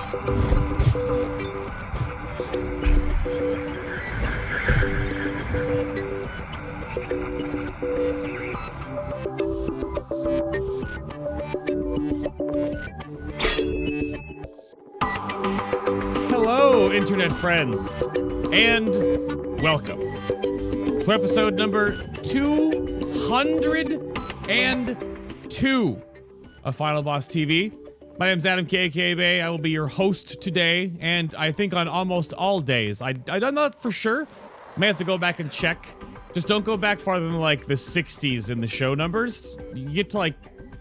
Hello, internet friends, and welcome to episode number 202 of Final Boss TV. My name's Adam KKB. I will be your host today, and I think on almost all days. I'm not for sure. May have to go back and check. Just don't go back farther than like the 60s in the show numbers. You get to like,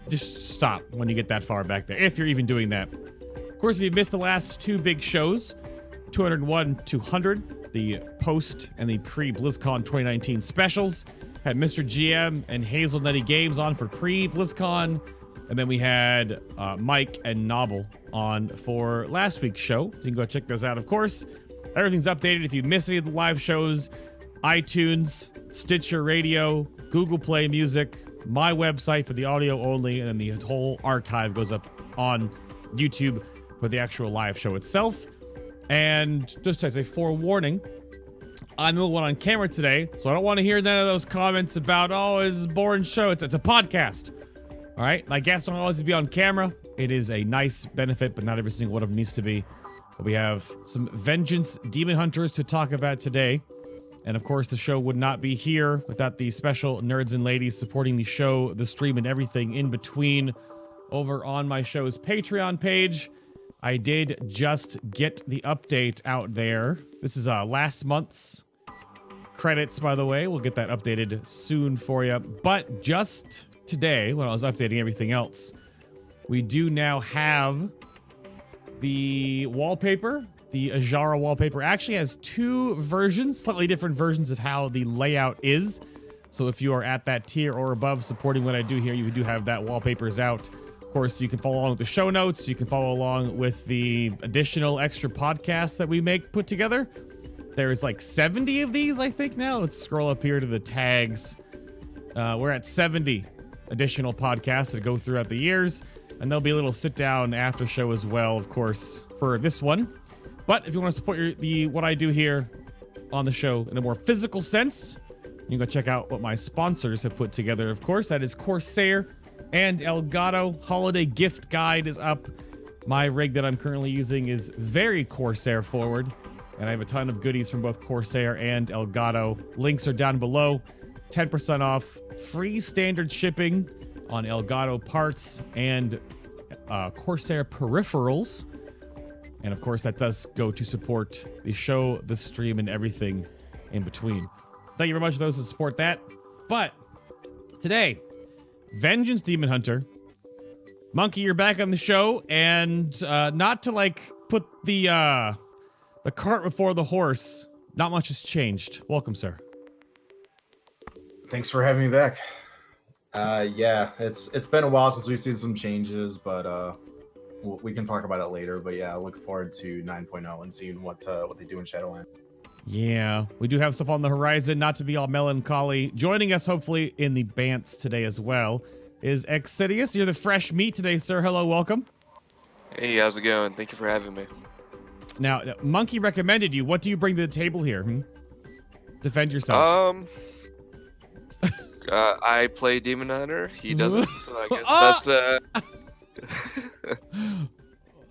just stop when you get that far back there, if you're even doing that. Of course, if you missed the last two big shows, 201, 200, the post and the pre-BlizzCon 2019 specials, had Mr. GM and Hazel Nitty Games on for pre-BlizzCon, and then we had Mike and Nobble on for last week's show. You can go check those out, of course. Everything's updated. If you miss any of the live shows, iTunes, Stitcher Radio, Google Play Music, my website for the audio only, and then the whole archive goes up on YouTube for the actual live show itself. And just as a forewarning, I'm the one on camera today, so I don't want to hear none of those comments about, oh, it's a boring show. It's a podcast. All right? My guests don't always be on camera. It is a nice benefit, but not every single one of them needs to be. But we have some Vengeance Demon Hunters to talk about today. And of course, the show would not be here without the special nerds and ladies supporting the show, the stream, and everything in between over on my show's Patreon page. I did just get the update out there. This is last month's credits, by the way. We'll get that updated soon for you. But just today, when I was updating everything else, we do now have the wallpaper. The Azara wallpaper actually has two versions, slightly different versions of how the layout is. So if you are at that tier or above supporting what I do here, you do have that wallpapers out. Of course, you can follow along with the show notes. You can follow along with the additional extra podcasts that we put together. There's like 70 of these, I think, now. Let's scroll up here to the tags. We're at 70 additional podcasts that go throughout the years. And there'll be a little sit-down after show as well, of course, for this one. But if you want to support what I do here on the show in a more physical sense, you can go check out what my sponsors have put together, of course. That is Corsair and Elgato. Holiday gift guide is up. My rig that I'm currently using is very Corsair forward, and I have a ton of goodies from both Corsair and Elgato. Links are down below. 10% off, free standard shipping on Elgato parts and Corsair peripherals. And of course, that does go to support the show, the stream, and everything in between. Thank you very much to those who support that. But today, Vengeance Demon Hunter. Munkky, you're back on the show, and not to like put the cart before the horse, not much has changed. Welcome, sir. Thanks for having me back. Yeah, it's been a while since we've seen some changes, but we can talk about it later. But yeah, I look forward to 9.0 and seeing what they do in Shadowlands. Yeah, we do have stuff on the horizon, not to be all melancholy. Joining us, hopefully, in the Bants today as well, is Excidias. You're the fresh meat today, sir. Hello, welcome. Hey, how's it going? Thank you for having me. Now, Munkky recommended you. What do you bring to the table here? Defend yourself. I play Demon Hunter. He doesn't, so I guess that's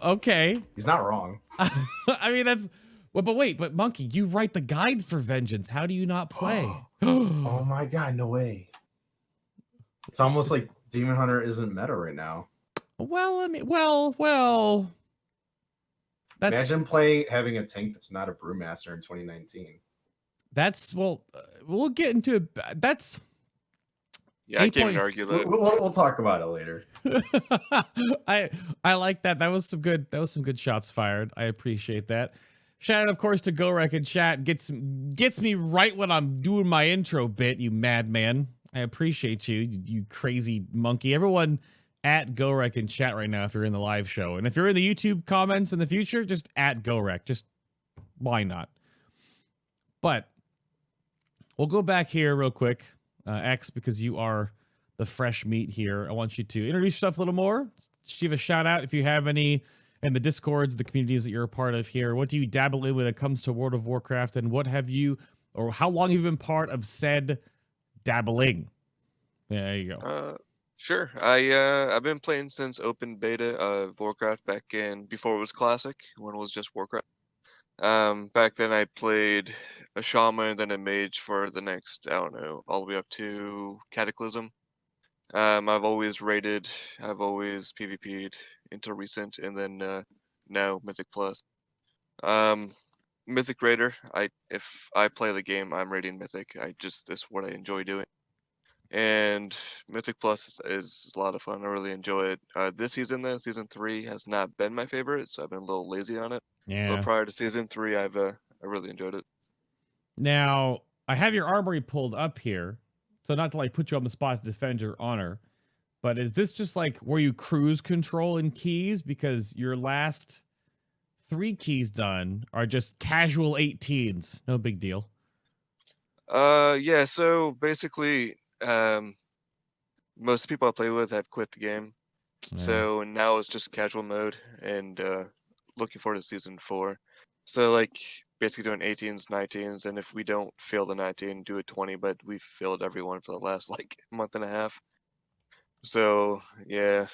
Okay. He's not wrong. I mean, that's... Well, but wait, Munkky, you write the guide for Vengeance. How do you not play? Oh my god, no way. It's almost like Demon Hunter isn't meta right now. Well, I mean, well. That's... Imagine having a tank that's not a Brewmaster in 2019. That's, well, we'll get into it. That's... Yeah, I can't even argue that. We'll talk about it later. I like that. That was some good shots fired. I appreciate that. Shout out, of course, to GoRec in chat. Gets me right when I'm doing my intro bit, you madman. I appreciate you crazy monkey. Everyone at GoRec in chat right now if you're in the live show. And if you're in the YouTube comments in the future, just at GoRec. Just why not? But we'll go back here real quick. X, because you are the fresh meat here. I want you to introduce yourself a little more. Give a shout out if you have any and the discords, the communities that you're a part of here? What do you dabble in when it comes to World of Warcraft, and what have you, or how long have you been part of said dabbling? Yeah, there you go. Sure. I've been playing since open beta of Warcraft back in before it was classic, when it was just Warcraft. Back then I played a shaman, then a mage for the next, I don't know, all the way up to Cataclysm. I've always raided, I've always PvP'd until recent, and then now Mythic Plus. Um, Mythic Raider. If I play the game, I'm raiding Mythic. It's what I enjoy doing. And Mythic Plus is a lot of fun. I really enjoy it. This season, though, season 3 has not been my favorite, so I've been a little lazy on it. But Yeah. prior to season 3, I really enjoyed it. Now, I have your armory pulled up here, so not to like put you on the spot to defend your honor, but is this just like where you cruise control in keys? Because your last 3 keys done are just casual 18s. No big deal. Yeah. So basically, most people I play with have quit the game, Yeah. so now it's just casual mode, and looking forward to season 4. So like basically doing 18s, 19s, and if we don't fail the 19, do a 20. But we've failed everyone for the last like month and a half. So yeah.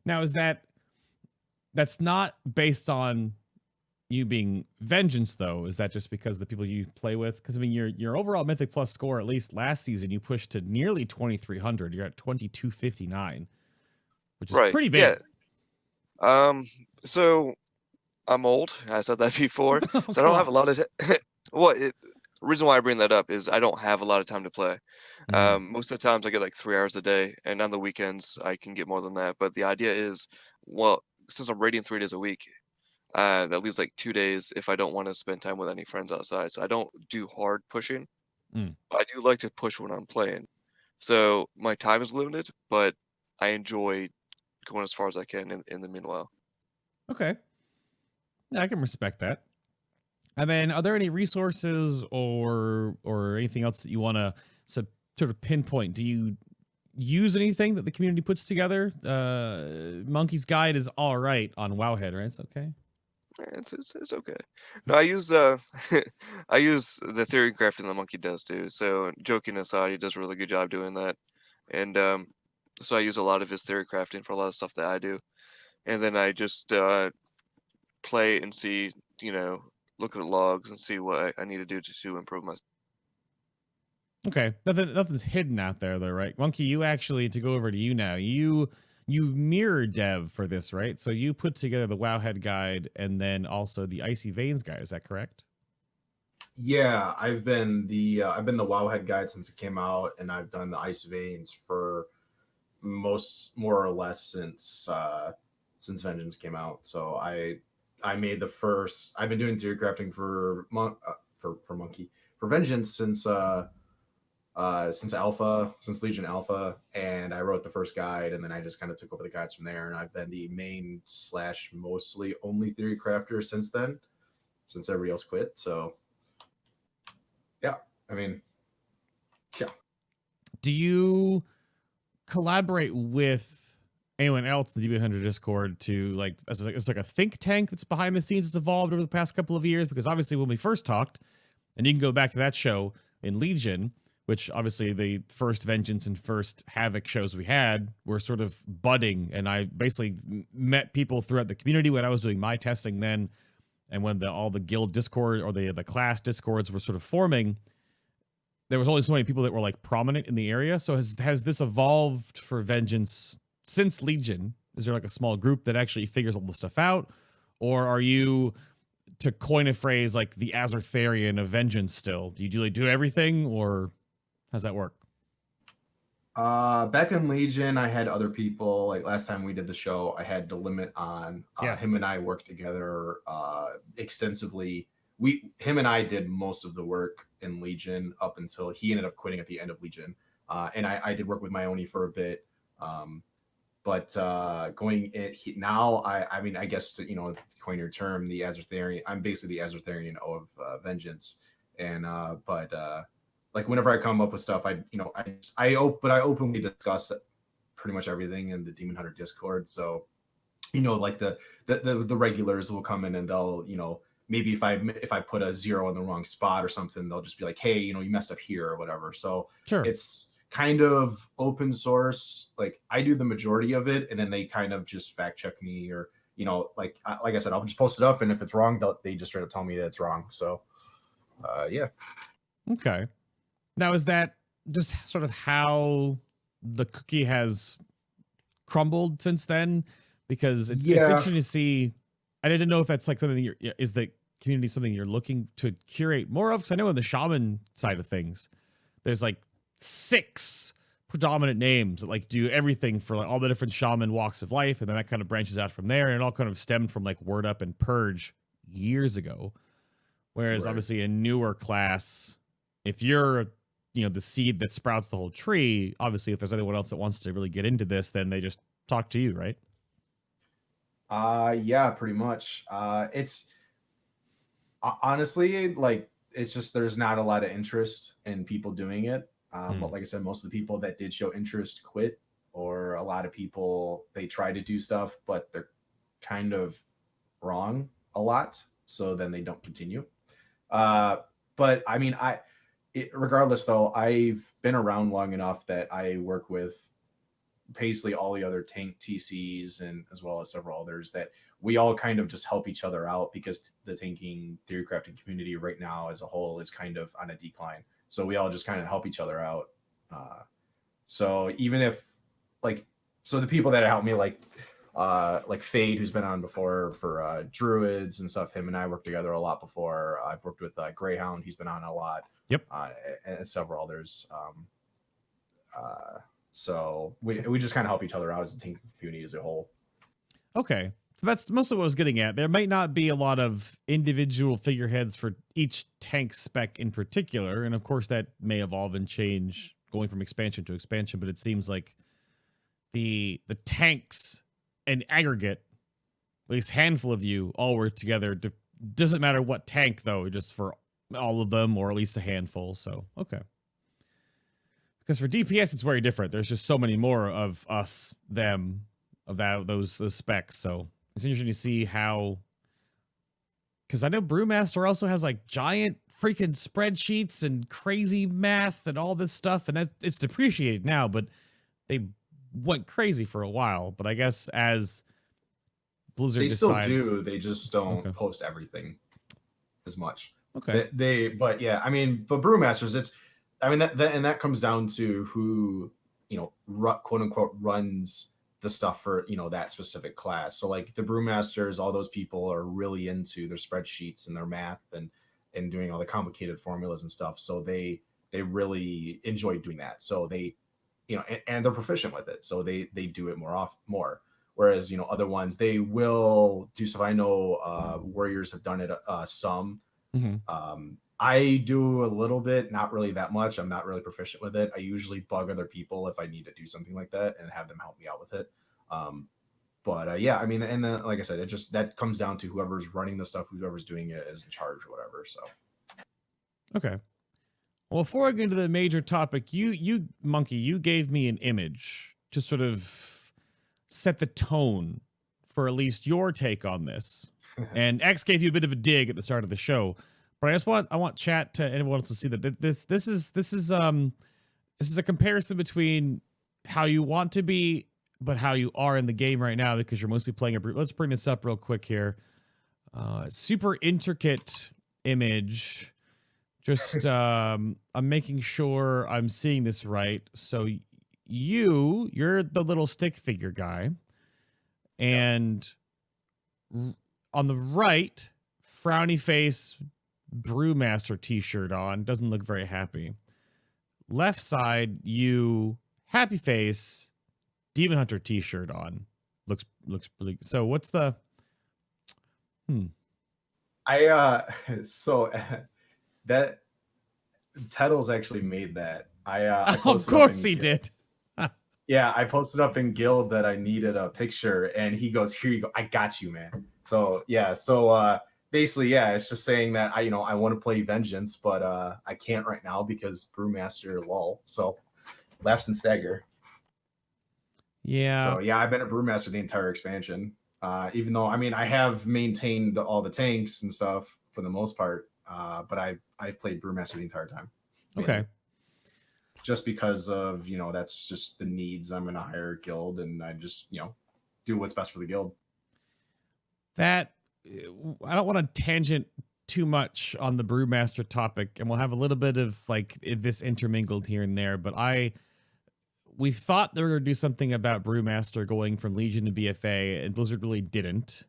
Now, that's not based on you being vengeance, though? Is that just because of the people you play with? Because I mean, your overall Mythic Plus score, at least last season, you pushed to nearly 2,300. You're at 2,259, which is Right. pretty big. Yeah. So I'm old. I said that before. Oh, So I don't have a lot of the reason why I bring that up is I don't have a lot of time to play. Most of the times I get like 3 hours a day, and on the weekends I can get more than that. But the idea is, well, since I'm raiding 3 days a week, that leaves like 2 days if I don't want to spend time with any friends outside. So I don't do hard pushing. Mm. I do like to push when I'm playing. So my time is limited, but I enjoy going as far as I can in the meanwhile. Okay. Yeah, I can respect that. And then, are there any resources or anything else that you want to sort of pinpoint? Do you use anything that the community puts together? Munkky's guide is all right on Wowhead, right? It's okay. It's okay. No, I use I use the theory crafting that Munkky does too. So joking aside, he does a really good job doing that, and so I use a lot of his theory crafting for a lot of stuff that I do, and then I just play and see, look at the logs and see what I need to do to improve my. Okay, nothing's hidden out there though, right? Munkky, you actually, to go over to you now, you mirror dev for this, right? So you put together the Wowhead guide and then also the Icy Veins guide. Is that correct? Yeah, I've been the Wowhead guide since it came out, and I've done the Ice Veins for more or less since Vengeance came out. So I made the first. I've been doing theory crafting for Munkky for Vengeance since Alpha, since Legion Alpha, and I wrote the first guide, and then I just kind of took over the guides from there, and I've been the main / mostly only theory crafter since then, since everybody else quit. So yeah, I mean, yeah. Do you collaborate with anyone else in the DB100 Discord to like, it's like a think tank that's behind the scenes that's evolved over the past couple of years? Because obviously when we first talked, and you can go back to that show in Legion, which obviously the first Vengeance and first Havoc shows we had were sort of budding, and I basically met people throughout the community when I was doing my testing then, and when all the guild Discord or the class Discords were sort of forming, there was only so many people that were like prominent in the area. So has this evolved for Vengeance since Legion? Is there like a small group that actually figures all the stuff out, or are you, to coin a phrase, like the Azertharian of Vengeance still? Do you do everything, or how's that work? Back in Legion, I had other people. Like last time we did the show, I had to limit on him and I worked together extensively. Him and I did most of the work in Legion up until he ended up quitting at the end of Legion. And I did work with Myoni for a bit. But going in now, I mean, I guess to coin your term, the Azertharian. I'm basically the Azertharian of Vengeance, and like whenever I come up with stuff, I openly discuss pretty much everything in the Demon Hunter Discord. So you know, like the regulars will come in and they'll, you know, maybe if I put a 0 in the wrong spot or something, they'll just be like, hey, you know, you messed up here or whatever. So Sure. it's kind of open source. Like I do the majority of it, and then they kind of just fact check me, or you know, like I said, I'll just post it up, and if it's wrong, they just straight up tell me that it's wrong. So yeah. Okay. Now, is that just sort of how the cookie has crumbled since then? Because it's interesting to see. I didn't know if that's like something is the community something you're looking to curate more of? Because I know in the shaman side of things, there's like 6 predominant names that like do everything for like all the different shaman walks of life, and then that kind of branches out from there, and it all kind of stemmed from like Word Up and Purge years ago. Whereas obviously a newer class, if you're, you know, the seed that sprouts the whole tree, obviously if there's anyone else that wants to really get into this, then they just talk to you, right? Yeah, pretty much. It's honestly like it's just there's not a lot of interest in people doing it. But like I said, most of the people that did show interest quit, or a lot of people they try to do stuff, but they're kind of wrong a lot, so then they don't continue. But I mean, regardless though, I've been around long enough that I work with basically all the other tank TCs and as well as several others that we all kind of just help each other out, because the tanking theory crafting community right now as a whole is kind of on a decline. So we all just kind of help each other out. So even if like, so the people that help me, like Fade, who's been on before for Druids and stuff, him and I worked together a lot before. I've worked with Greyhound, he's been on a lot. Yep. And several others. So we just kind of help each other out as a team community as a whole. Okay. So that's most of what I was getting at. There might not be a lot of individual figureheads for each tank spec in particular. And of course that may evolve and change going from expansion to expansion, but it seems like the tanks in aggregate, at least handful of you all work together. Doesn't matter what tank though, just for all of them, or at least a handful. So, okay. Because for DPS, it's very different. There's just so many more of us, them, of those specs. So it's interesting to see how, because I know Brewmaster also has like giant freaking spreadsheets and crazy math and all this stuff, and it's depreciated now, but they went crazy for a while. But I guess as Blizzard decides, still do, they just don't post everything as much. Okay. But yeah, I mean, but Brewmasters, I mean, that comes down to who, you know, quote unquote runs the stuff for, you know, that specific class. So like the Brewmasters, all those people are really into their spreadsheets and their math and doing all the complicated formulas and stuff. So they really enjoy doing that. So they, you know, and they're proficient with it. So they do it more. Whereas, you know, other ones, they will do stuff. I know Warriors have done it some. Mm-hmm. I do a little bit, not really that much. I'm not really proficient with it. I usually bug other people if I need to do something like that and have them help me out with it. But yeah, I mean, and then, like I said, that comes down to whoever's running the stuff, whoever's doing it is in charge or whatever. So, okay. Well, before I get into the major topic, you Munkky, you gave me an image to sort of set the tone for at least your take on this. And X gave you a bit of a dig at the start of the show. But I want chat to anyone else to see that this is a comparison between how you want to be, but how you are in the game right now, because you're mostly playing a. Let's bring this up real quick here. Super intricate image. Just I'm making sure I'm seeing this right. So you're the little stick figure guy, and on the right, frowny face. Brewmaster t-shirt on, doesn't look very happy. Left side, you happy face, Demon Hunter t-shirt on, looks really. So what's the that Tettles actually made that. I of course he did. Yeah, I posted up in Guild that I needed a picture, and he goes, "Here you go, I got you, man." So yeah, basically, yeah, it's just saying that I want to play Vengeance, but I can't right now because Brewmaster lol. So laughs and stagger. Yeah. So yeah, I've been a Brewmaster the entire expansion. Even though, I mean, I have maintained all the tanks and stuff for the most part, but I've played Brewmaster the entire time. Mainly. Okay. Just because of, you know, that's just the needs. I'm in a higher guild, and I just, you know, do what's best for the guild. That, I don't want to tangent too much on the Brewmaster topic, and we'll have a little bit of like this intermingled here and there, but we thought they were going to do something about Brewmaster going from Legion to BFA, and Blizzard really didn't.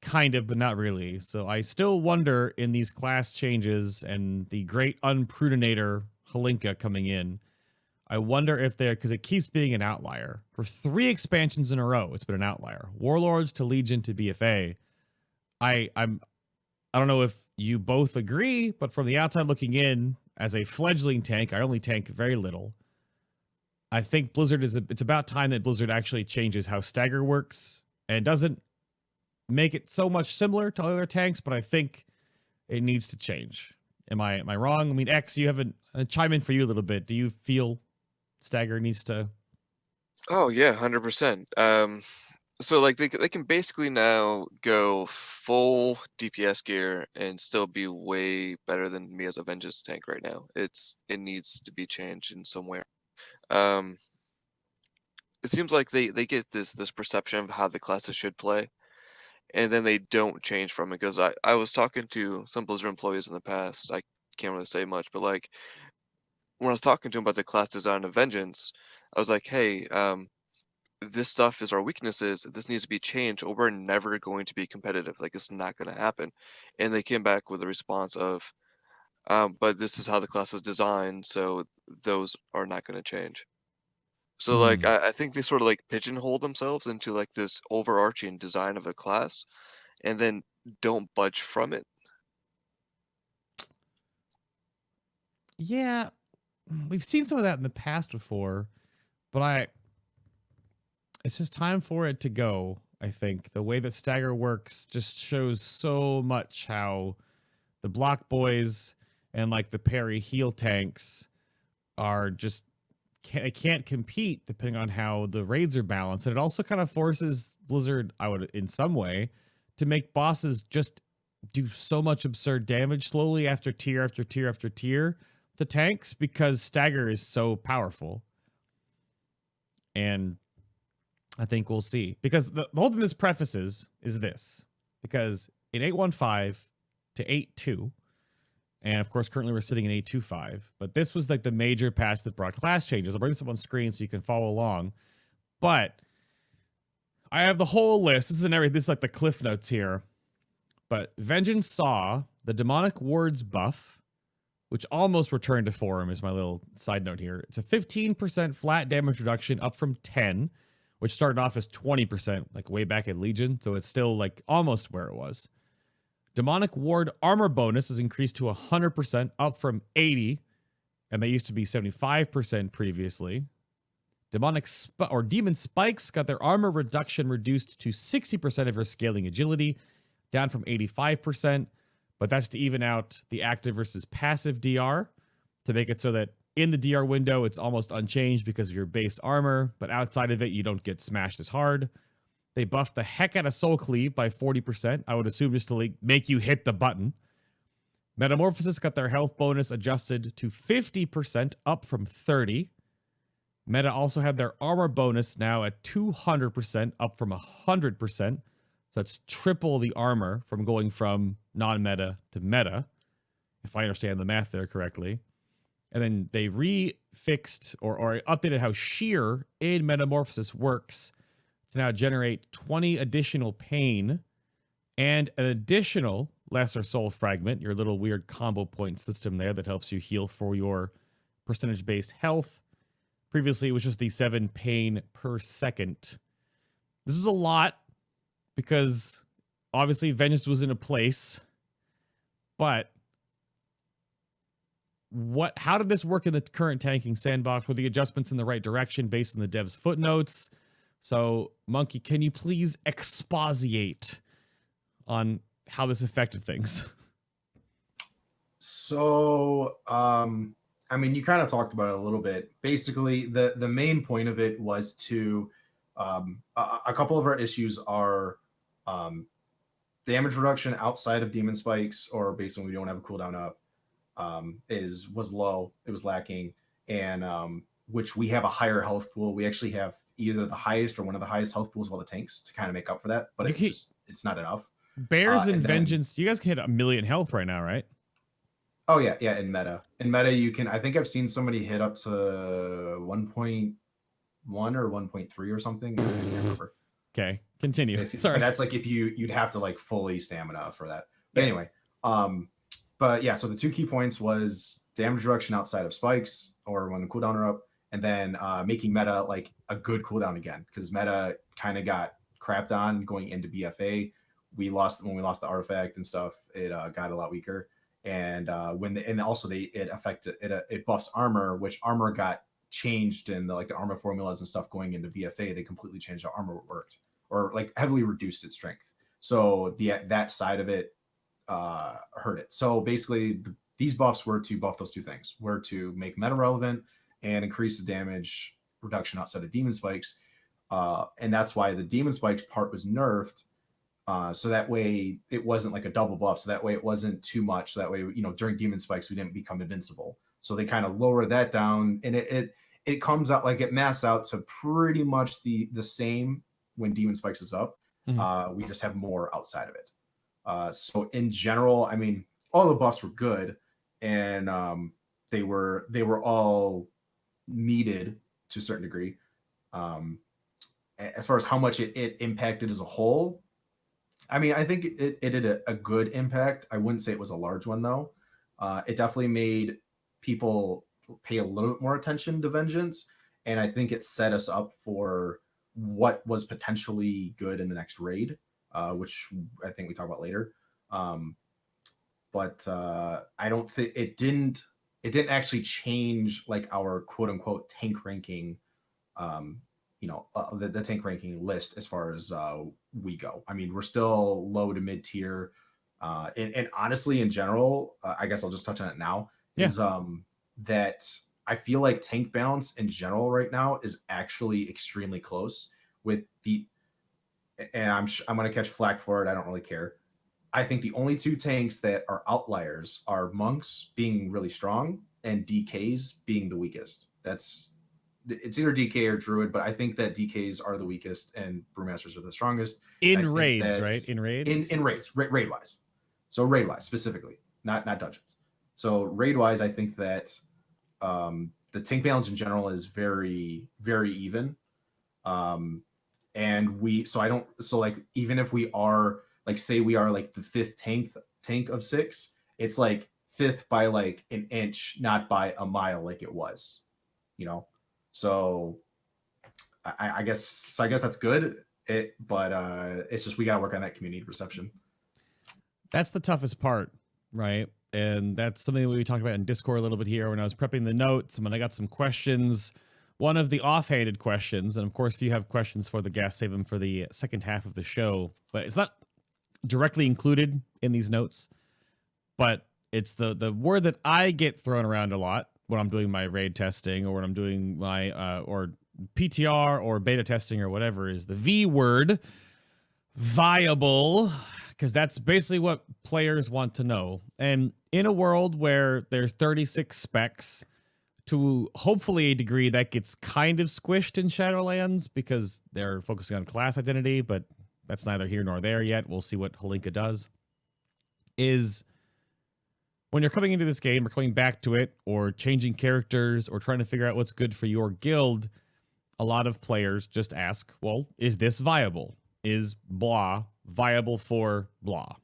Kind of, but not really. So I still wonder, in these class changes and the great unprudinator Halinka coming in, I wonder if they're, because it keeps being an outlier. For 3 expansions in a row, it's been an outlier. Warlords to Legion to BFA. I don't know if you both agree, but from the outside looking in, as a fledgling tank, I only tank very little. I think Blizzard it's about time that Blizzard actually changes how Stagger works and doesn't make it so much similar to other tanks, but I think it needs to change. Am I wrong? I mean, X, you have a chime in for you a little bit. Do you feel Stagger needs to? Oh yeah, 100%. So like they can basically now go full DPS gear and still be way better than me as a Vengeance tank right now. It needs to be changed in some way. It seems like they get this perception of how the classes should play, and then they don't change from it. Because I was talking to some Blizzard employees in the past. I can't really say much, but like when I was talking to them about the class design of Vengeance, I was like, hey, this stuff is our weaknesses. This needs to be changed, or we're never going to be competitive. Like, it's not going to happen. And they came back with a response of, but this is how the class is designed, so those are not going to change. So, like, I think they sort of like pigeonhole themselves into like this overarching design of a class, and then don't budge from it. Yeah, we've seen some of that in the past before, but it's just time for it to go. I think the way that Stagger works just shows so much how the block boys and like the parry heal tanks are just can't compete depending on how the raids are balanced. And it also kind of forces Blizzard, I would, in some way, to make bosses just do so much absurd damage slowly after tier after tier after tier to tanks, because Stagger is so powerful. And I think we'll see, because the whole thing this prefaces is this, because in 8.15 to 8.2, and of course currently we're sitting in 8.25, but this was like the major patch that brought class changes. I'll bring this up on screen so you can follow along, but I have the whole list. This is like the cliff notes here, but Vengeance saw the Demonic Wards buff, which almost returned to form, is my little side note here. It's a 15% flat damage reduction up from 10, which started off as 20%, like way back at Legion. So it's still like almost where it was. Demonic Ward armor bonus is increased to 100%, up from 80, and they used to be 75% previously. Demon Spikes got their armor reduction reduced to 60% of their scaling agility, down from 85%. But that's to even out the active versus passive DR, to make it so that in the DR window, it's almost unchanged because of your base armor, but outside of it, you don't get smashed as hard. They buffed the heck out of Soul Cleave by 40%, I would assume just to like make you hit the button. Metamorphosis got their health bonus adjusted to 50%, up from 30. Meta also had their armor bonus now at 200%, up from 100%. So that's triple the armor from going from non-meta to meta, if I understand the math there correctly. And then they refixed or updated how shear in Metamorphosis works to now generate 20 additional pain and an additional Lesser Soul Fragment, your little weird combo point system there that helps you heal for your percentage-based health. Previously, it was just the 7 pain per second. This is a lot, because obviously Vengeance was in a place, but how did this work in the current tanking sandbox? Were the adjustments in the right direction based on the dev's footnotes? So, Munkky, can you please exposiate on how this affected things? So, I mean, you kind of talked about it a little bit. Basically, the main point of it was to a couple of our issues are Damage reduction outside of demon spikes, or basically we don't have a cooldown up, was low. It was lacking, and which we have a higher health pool. We actually have either the highest or one of the highest health pools of all the tanks to kind of make up for that, but it's not enough. Bears and Vengeance, you guys can hit 1,000,000 health right now, right? Oh yeah, in meta. In meta, you can. I think I've seen somebody hit up to 1.1 or 1.3 or something. I can't remember. Okay, continue. Sorry, but that's like if you'd have to like fully stamina for that. But anyway, but yeah. So the 2 key points was damage reduction outside of spikes or when the cooldown are up, and then making meta like a good cooldown again, because meta kind of got crapped on going into BFA. When we lost the artifact and stuff. It got a lot weaker. And it buffs armor, which armor got changed in the armor formulas and stuff going into VFA. They completely changed how armor worked, or like heavily reduced its strength. So that side of it hurt it. So basically, these buffs were to buff those 2 things: were to make meta relevant and increase the damage reduction outside of demon spikes. And that's why the demon spikes part was nerfed. So that way it wasn't like a double buff. So that way it wasn't too much. So that way, during demon spikes, we didn't become invincible. So they kind of lower that down, and it comes out like it masks out to pretty much the same when demon spikes is up. Mm-hmm. We just have more outside of it. So in general, I mean, all the buffs were good, and they were all needed to a certain degree. As far as how much it impacted as a whole, I mean, I think it did a good impact. I wouldn't say it was a large one, though. It definitely made people pay a little bit more attention to Vengeance, and I think it set us up for what was potentially good in the next raid, which I think we talk about later. But I don't think it didn't actually change like our quote unquote tank ranking. The tank ranking list as far as we go. I mean, we're still low to mid tier. And honestly, in general, I guess I'll just touch on it now, is that I feel like tank balance in general right now is actually extremely close with and I'm going to catch flack for it. I don't really care. I think the only 2 tanks that are outliers are monks being really strong and DKs being the weakest. It's either DK or Druid, but I think that DKs are the weakest and Brewmasters are the strongest. In raids, right? In raids? In raids, raid-wise. So raid-wise, specifically, not dungeons. So raid-wise, I think that the tank balance in general is very, very even. And even if we are, like, say we are like the 5th tank of 6, it's like 5th by like an inch, not by a mile like it was, So I guess that's good. But it's just we gotta work on that community perception. That's the toughest part, right? And that's something we talked about in Discord a little bit here when I was prepping the notes. And when I got some questions, one of the offhanded questions, and of course, if you have questions for the guests, save them for the second half of the show. But it's not directly included in these notes. But it's the word that I get thrown around a lot when I'm doing my raid testing, or when I'm doing my or PTR or beta testing or whatever, is the V word, viable, because that's basically what players want to know. And in a world where there's 36 specs, to hopefully a degree that gets kind of squished in Shadowlands because they're focusing on class identity, but that's neither here nor there yet. We'll see what Holinka does. Is when you're coming into this game or coming back to it or changing characters or trying to figure out what's good for your guild, a lot of players just ask, well, is this viable? Is blah viable for blah?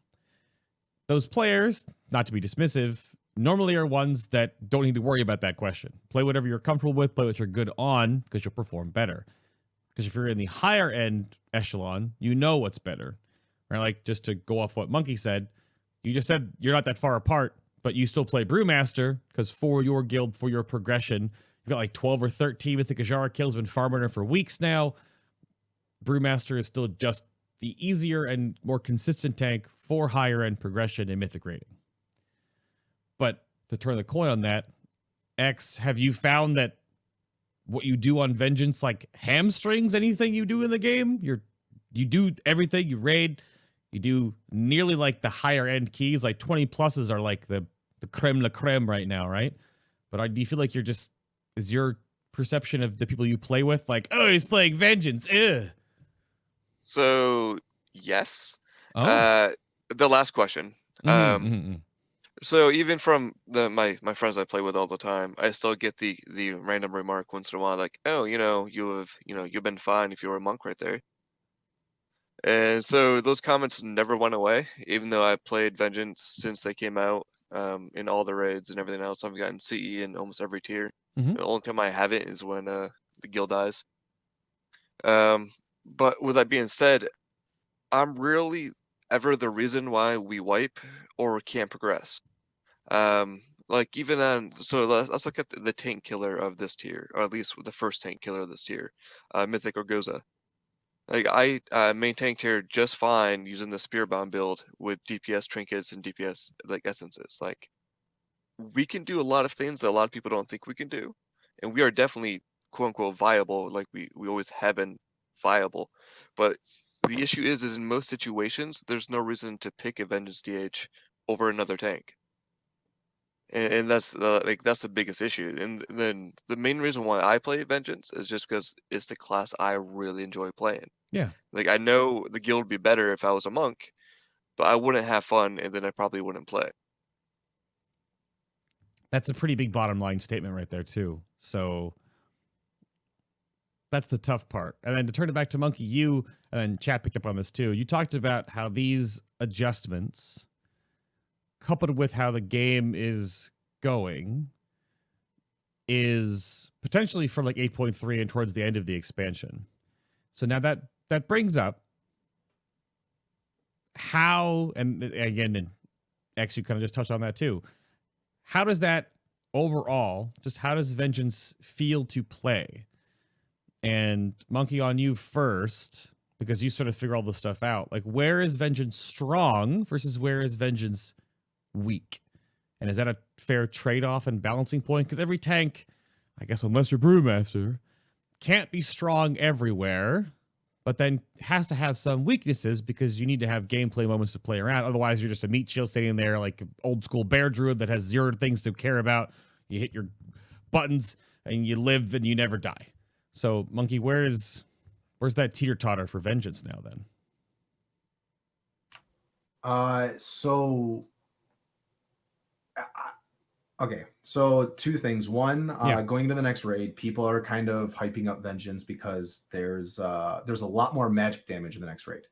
Those players, not to be dismissive, normally are ones that don't need to worry about that question. Play whatever you're comfortable with, play what you're good on, because you'll perform better. Because if you're in the higher end echelon, you know what's better. Right? Like, just to go off what Munkky said, you just said you're not that far apart, but you still play Brewmaster, because for your guild, for your progression, you've got like 12 or 13 Mythic Ajara kills, been farming her for weeks now. Brewmaster is still just the easier and more consistent tank for higher end progression in Mythic rating. But to turn the coin on that, X, have you found that what you do on Vengeance like hamstrings anything you do in the game? You do everything, you raid, You do nearly like the higher end keys, like 20 pluses are like the creme la creme right now, right? But do you feel like is your perception of the people you play with like, oh, he's playing Vengeance, ugh? So yes. Oh. The last question. So even from my friends I play with all the time, I still get the random remark once in a while, like, "Oh, you've been fine if you were a monk right there." And so those comments never went away, even though I played Vengeance since they came out, in all the raids and everything else. I've gotten CE in almost every tier. Mm-hmm. The only time I haven't is when the guild dies. But with that being said, I'm really ever the reason why we wipe or can't progress. Like even on, so let's look at the tank killer of this tier, or at least the first tank killer of this tier, Mythic Orgoza. Like I main tanked here just fine using the Spear Bomb build with DPS trinkets and DPS like essences. Like we can do a lot of things that a lot of people don't think we can do, and we are definitely quote unquote viable. Like we always have been viable, but the issue is in most situations there's no reason to pick a Vengeance DH over another tank. And that's the biggest issue. And then the main reason why I play Vengeance is just because it's the class I really enjoy playing. Yeah. Like I know the guild would be better if I was a monk, but I wouldn't have fun, and then I probably wouldn't play. That's a pretty big bottom line statement right there too. So that's the tough part. And then to turn it back to Munkky, you and then Chat picked up on this too. You talked about how these adjustments, coupled with how the game is going, is potentially for like 8.3 and towards the end of the expansion. So now that brings up how, and again, and X, you kind of just touched on that too. How does that overall, just how does Vengeance feel to play? And Munkky, on you first, because you sort of figure all this stuff out. Like, where is Vengeance strong versus where is Vengeance weak? And is that a fair trade-off and balancing point? Because every tank, I guess unless you're Brewmaster, can't be strong everywhere, but then has to have some weaknesses because you need to have gameplay moments to play around. Otherwise, you're just a meat shield standing there like old school bear druid that has 0 things to care about. You hit your buttons and you live and you never die. So, Munkky, where's that teeter totter for Vengeance now then? Okay, so 2 things. One, going into the next raid, people are kind of hyping up Vengeance because there's a lot more magic damage in the next raid.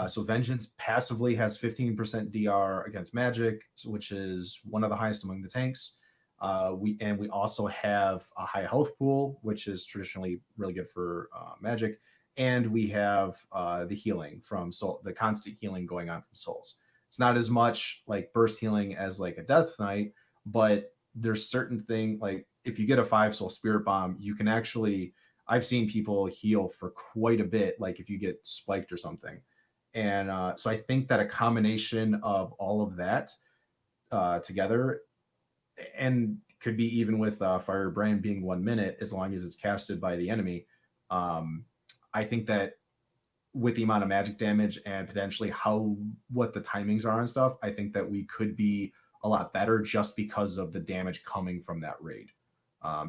So Vengeance passively has 15% DR against magic, which is one of the highest among the tanks. We also have a high health pool, which is traditionally really good for magic, and we have the healing from soul, the constant healing going on from souls. It's not as much like burst healing as like a Death Knight, but there's certain thing like if you get a 5 soul Spirit Bomb, you can actually, I've seen people heal for quite a bit, like if you get spiked or something. And so I think that a combination of all of that together, and could be even with Firebrand being 1 minute, as long as it's casted by the enemy. I think that with the amount of magic damage and potentially what the timings are and stuff, I think that we could be a lot better just because of the damage coming from that raid.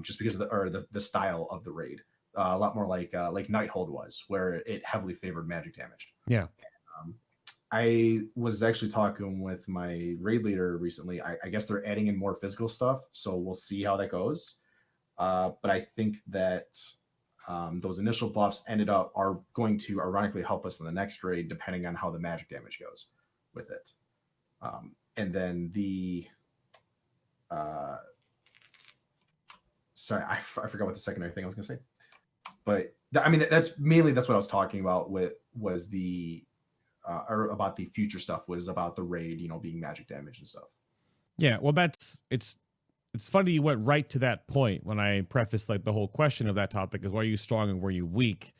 Just because of the style of the raid. A lot more like Nighthold was, where it heavily favored magic damage. Yeah. I was actually talking with my raid leader recently. I guess they're adding in more physical stuff, so we'll see how that goes. But I think that those initial buffs are going to ironically help us in the next raid, depending on how the magic damage goes with it. And then sorry, I forgot what the secondary thing I was going to say. But I mean, that's what I was talking about was the or about the future stuff, was about the raid, being magic damage and stuff. Yeah, well, it's funny you went right to that point when I prefaced like the whole question of that topic is why are you strong and were you weak?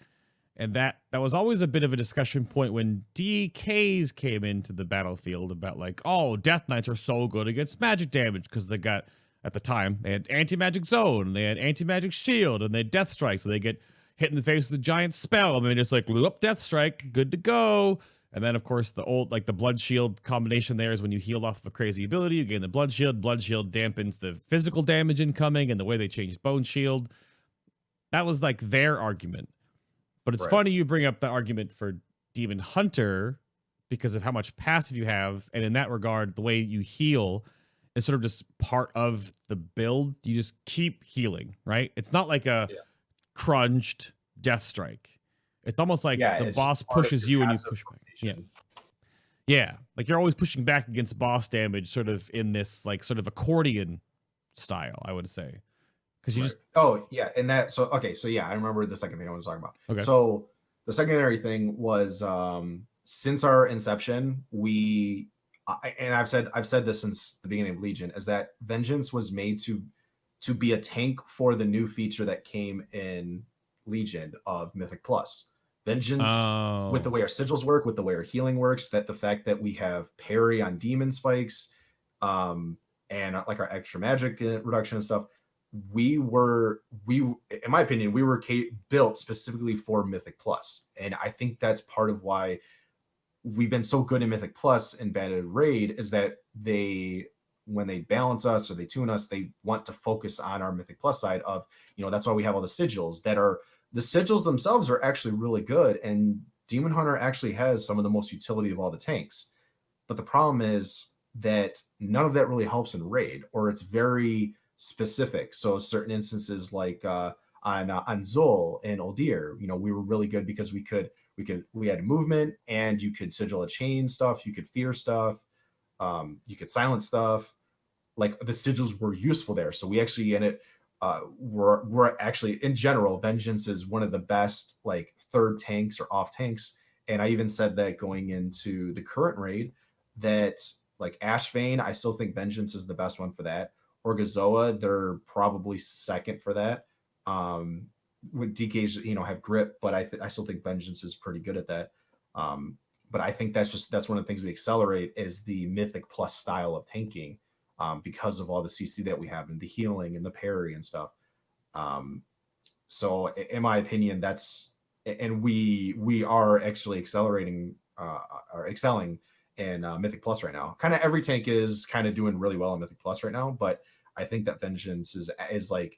And that was always a bit of a discussion point when DKs came into the battlefield about like, oh, Death Knights are so good against magic damage because they got, at the time, they had anti-magic zone, they had anti-magic shield, and they had death strike, so they get hit in the face with a giant spell, and they just like, loop Death Strike, good to go. And then, of course, the old, like the blood shield combination there is when you heal off of a crazy ability, you gain the blood shield. Blood shield dampens the physical damage incoming, and the way they changed bone shield. That was like their argument. But it's funny you bring up the argument for Demon Hunter because of how much passive you have. And in that regard, the way you heal is sort of just part of the build. You just keep healing, right? It's not like a crunged death strike. It's almost like the boss pushes you and you push back. Yeah. Like you're always pushing back against boss damage sort of in this like sort of accordion style, I would say. Because you just and that so I remember the second thing I was talking about. Okay. So the secondary thing was since our inception, I've said this since the beginning of Legion, is that Vengeance was made to be a tank for the new feature that came in Legion of Mythic Plus. Vengeance, with the way our sigils work, with the way our healing works, that the fact that we have parry on demon spikes, and like our extra magic reduction and stuff, we in my opinion, we were built specifically for Mythic Plus. And I think that's part of why we've been so good in Mythic Plus and bad at Raid, is that when they balance us or they tune us, they want to focus on our Mythic Plus side of, that's why we have all the sigils the sigils themselves are actually really good. And Demon Hunter actually has some of the most utility of all the tanks. But the problem is that none of that really helps in Raid, or it's very specific. So certain instances like on Zol and Uldir, we were really good because we had movement, and you could sigil a chain stuff, you could fear stuff, you could silence stuff. Like the sigils were useful there. So we actually we're actually, in general, Vengeance is one of the best like third tanks or off tanks. And I even said that going into the current raid, that like Ashvane, I still think Vengeance is the best one for that. Orgazoa, they're probably second for that. With DKs, have grip, but I still think Vengeance is pretty good at that. But I think that's one of the things we accelerate is the Mythic Plus style of tanking, because of all the CC that we have and the healing and the parry and stuff. So in my opinion, we are actually accelerating or excelling in Mythic Plus right now. Kind of every tank is kind of doing really well in Mythic Plus right now, but I think that Vengeance is like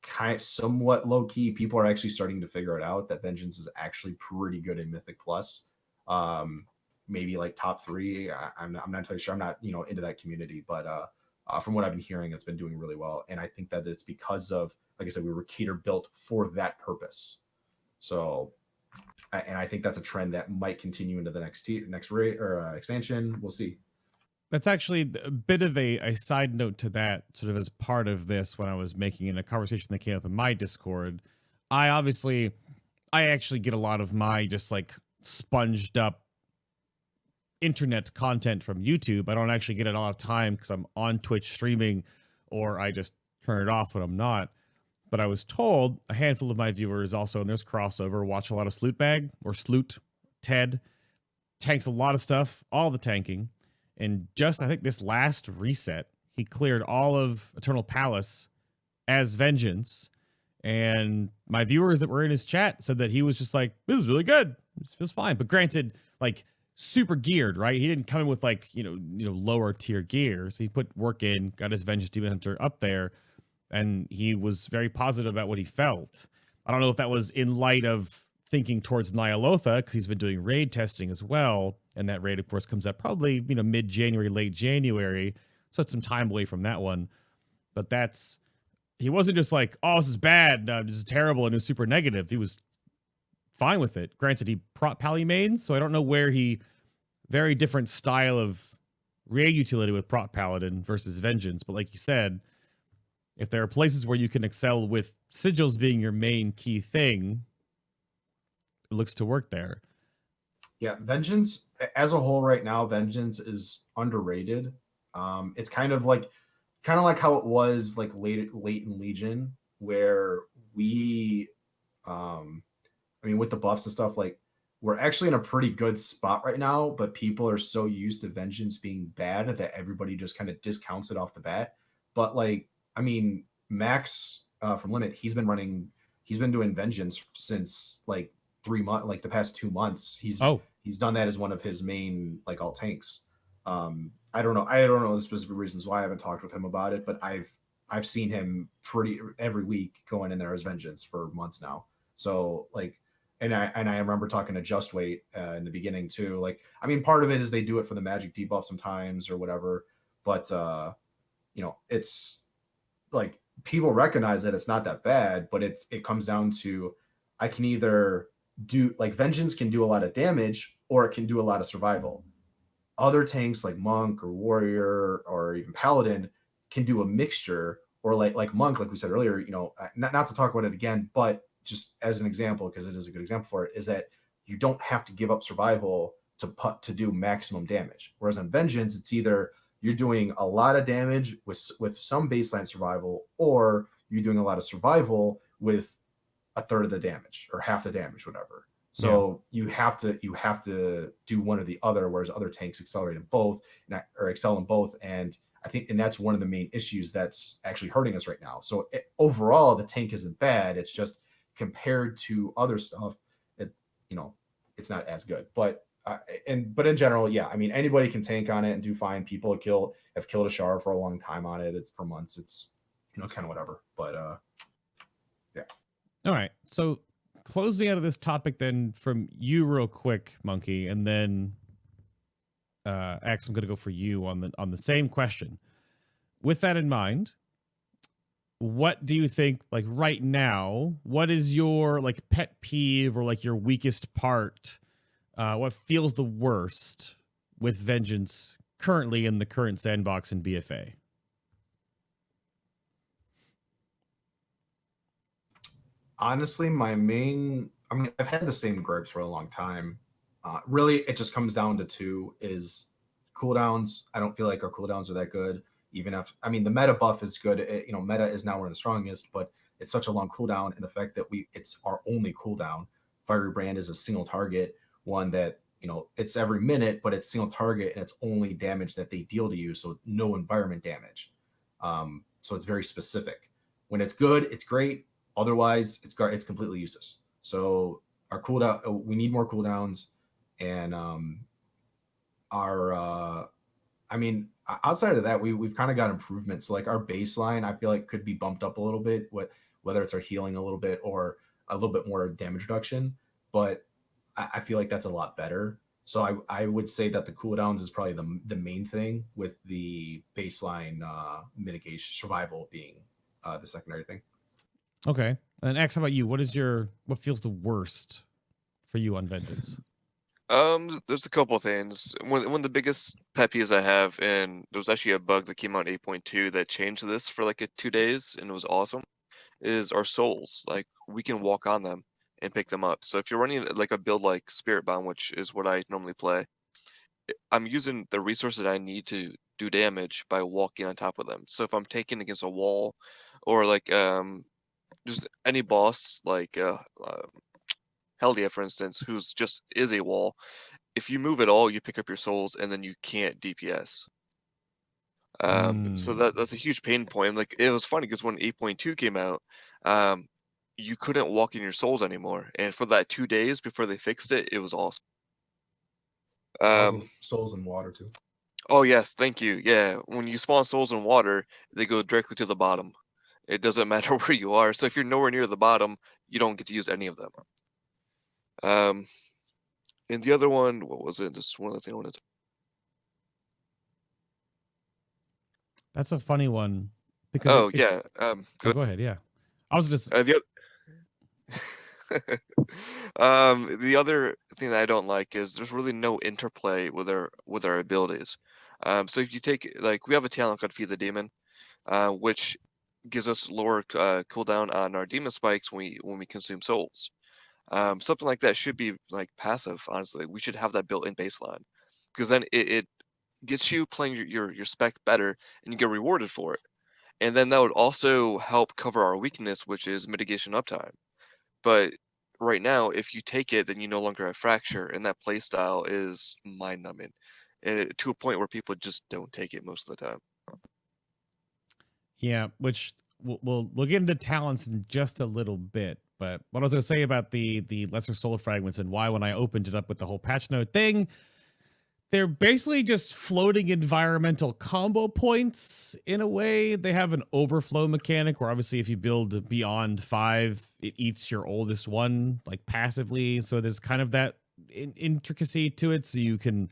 kind of somewhat low key. People are actually starting to figure it out that Vengeance is actually pretty good in Mythic Plus. Maybe like top 3. I'm not entirely sure. I'm not into that community, but from what I've been hearing, it's been doing really well. And I think that it's because of, like I said, we were Teeter built for that purpose. So, and I think that's a trend that might continue into the next raid or expansion. We'll see. That's actually a bit of a side note to that, sort of as part of this, when I was making in a conversation that came up in my Discord. I actually get a lot of my just like sponged up internet content from YouTube. I don't actually get it all the time because I'm on Twitch streaming, or I just turn it off when I'm not. But I was told a handful of my viewers also, and there's crossover, watch a lot of Slootbag or Sloot. Ted tanks a lot of stuff, all the tanking. And just, I think this last reset, he cleared all of Eternal Palace as Vengeance. And my viewers that were in his chat said that he was just like, this is really good. This feels fine. But granted, like super geared, right? He didn't come in with like, lower tier gear. So he put work in, got his Vengeance Demon Hunter up there. And he was very positive about what he felt. I don't know if that was in light of thinking towards Nyalotha, because he's been doing raid testing as well. And that raid, of course, comes out probably, mid-January, late January. So it's some time away from that one. But he wasn't just like, oh, this is bad, this is terrible, and it was super negative. He was fine with it. Granted, he prop pally mains, so I don't know where very different style of raid utility with prop paladin versus Vengeance. But like you said, if there are places where you can excel with sigils being your main key thing, it looks to work there. Yeah, Vengeance as a whole right now, Vengeance is underrated. It's kind of like how it was like late in Legion, where we, with the buffs and stuff, like we're actually in a pretty good spot right now. But people are so used to Vengeance being bad that everybody just kind of discounts it off the bat. But Max from Limit, he's been doing Vengeance since like 3 months, like the past 2 months. He's done that as one of his main like alt tanks. I don't know the specific reasons why. I haven't talked with him about it, but I've seen him pretty every week going in there as Vengeance for months now. So like, and I remember talking to Just Wait in the beginning too. Like, I mean, part of it is they do it for the magic debuff sometimes or whatever, but you know, it's like people recognize that it's not that bad, but it comes down to I can either do like Vengeance can do a lot of damage or it can do a lot of survival. Other tanks like Monk or Warrior or even Paladin can do a mixture, or like Monk, like we said earlier, you know, not to talk about it again, but just as an example, because it is a good example for it, is that you don't have to give up survival to do maximum damage. Whereas on Vengeance, it's either you're doing a lot of damage with some baseline survival, or you're doing a lot of survival with a third of the damage or half the damage, whatever. So you have to do one or the other, whereas other tanks accelerate in both or excel in both. And I think, and that's one of the main issues that's actually hurting us right now. So overall, the tank isn't bad. It's just compared to other stuff, you know, it's not as good. But but in general, yeah, I mean, anybody can tank on it and do fine. People have killed Ashar for a long time on it. It's for months. It's, you know, it's kind of whatever. But yeah. All right. So close me out of this topic then from you real quick, Munkky, and then X, I'm going to go for you on the same question. With that in mind, what do you think, like right now, what is your like pet peeve or like your weakest part? What feels the worst with Vengeance currently in the current sandbox in BFA? Honestly, I mean, I've had the same gripes for a long time. Really, it just comes down to two: is cooldowns. I don't feel like our cooldowns are that good. Even if, I mean, the meta buff is good. You know, meta is now one of the strongest, but it's such a long cooldown, and the fact that it's our only cooldown. Fiery Brand is a single target, one that, you know, it's every minute, but it's single target, and it's only damage that they deal to you, so no environment damage. So it's very specific. When it's good, it's great. Otherwise, it's completely useless. So our cooldown, we need more cooldowns, and I mean, outside of that, we've kind of got improvements. So like our baseline, I feel like could be bumped up a little bit, whether it's our healing a little bit or a little bit more damage reduction. But I feel like that's a lot better. So I would say that the cooldowns is probably the main thing, with the baseline mitigation survival being the secondary thing. Okay. And X, how about you? What feels the worst for you on Vengeance? There's a couple things. One of the biggest pet peeves I have, and there was actually a bug that came out in 8.2 that changed this for like 2 days, and it was awesome, is our souls. Like, we can walk on them and pick them up. So if you're running like a build like Spirit Bomb, which is what I normally play, I'm using the resources I need to do damage by walking on top of them. So if I'm taking against a wall, or like just any boss like Heldia, for instance, who's just is a wall. If you move at all, you pick up your souls, and then you can't DPS. So that's a huge pain point. Like, it was funny because when 8.2 came out, you couldn't walk in your souls anymore, and for that 2 days before they fixed it, it was awesome. Souls in water too. Oh yes, thank you. Yeah, when you spawn souls in water, they go directly to the bottom. It doesn't matter where you are. So if you're nowhere near the bottom, you don't get to use any of them. And the other one, what was it? Just one other thing I wanted to. That's a funny one. Because yeah. Go ahead. Yeah, I was just the other thing that I don't like is there's really no interplay with our abilities. So if you take, like, we have a talent called Feed the Demon, which gives us lower cooldown on our demon spikes when we consume souls. Something like that should be like passive. Honestly, we should have that built in baseline, because then it gets you playing your spec better, and you get rewarded for it. And then that would also help cover our weakness, which is mitigation uptime. But right now, if you take it, then you no longer have fracture, and that playstyle is mind-numbing, and to a point where people just don't take it most of the time. Yeah, which we'll get into talents in just a little bit, But what I was going to say about the lesser soul fragments and why when I opened it up with the whole patch note thing, they're basically just floating environmental combo points in a way. They have an overflow mechanic where obviously if you build beyond 5, it eats your oldest one like passively. So there's kind of that intricacy to it. So you can,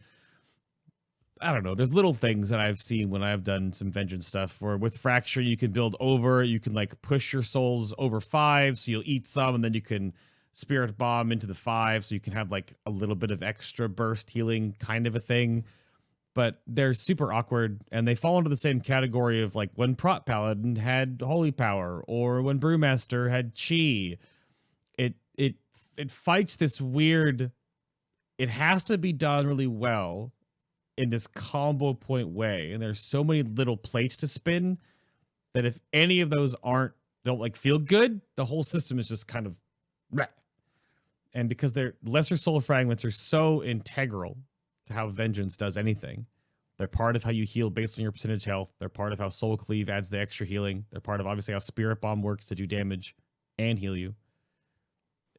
I don't know, there's little things that I've seen when I've done some vengeance stuff where with Fracture, you can build over, you can like push your souls over 5. So you'll eat some and then you can Spirit Bomb into the 5. So you can have like a little bit of extra burst healing kind of a thing. But they're super awkward and they fall into the same category of like when Prot Paladin had Holy Power or when Brewmaster had Chi. It fights this weird, it has to be done really well in this combo point way, and there's so many little plates to spin that if any of those don't like feel good, the whole system is just kind of bleh. And because their lesser soul fragments are so integral to how vengeance does anything, they're part of how you heal based on your percentage health, they're part of how soul cleave adds the extra healing, they're part of obviously how spirit bomb works to do damage and heal you.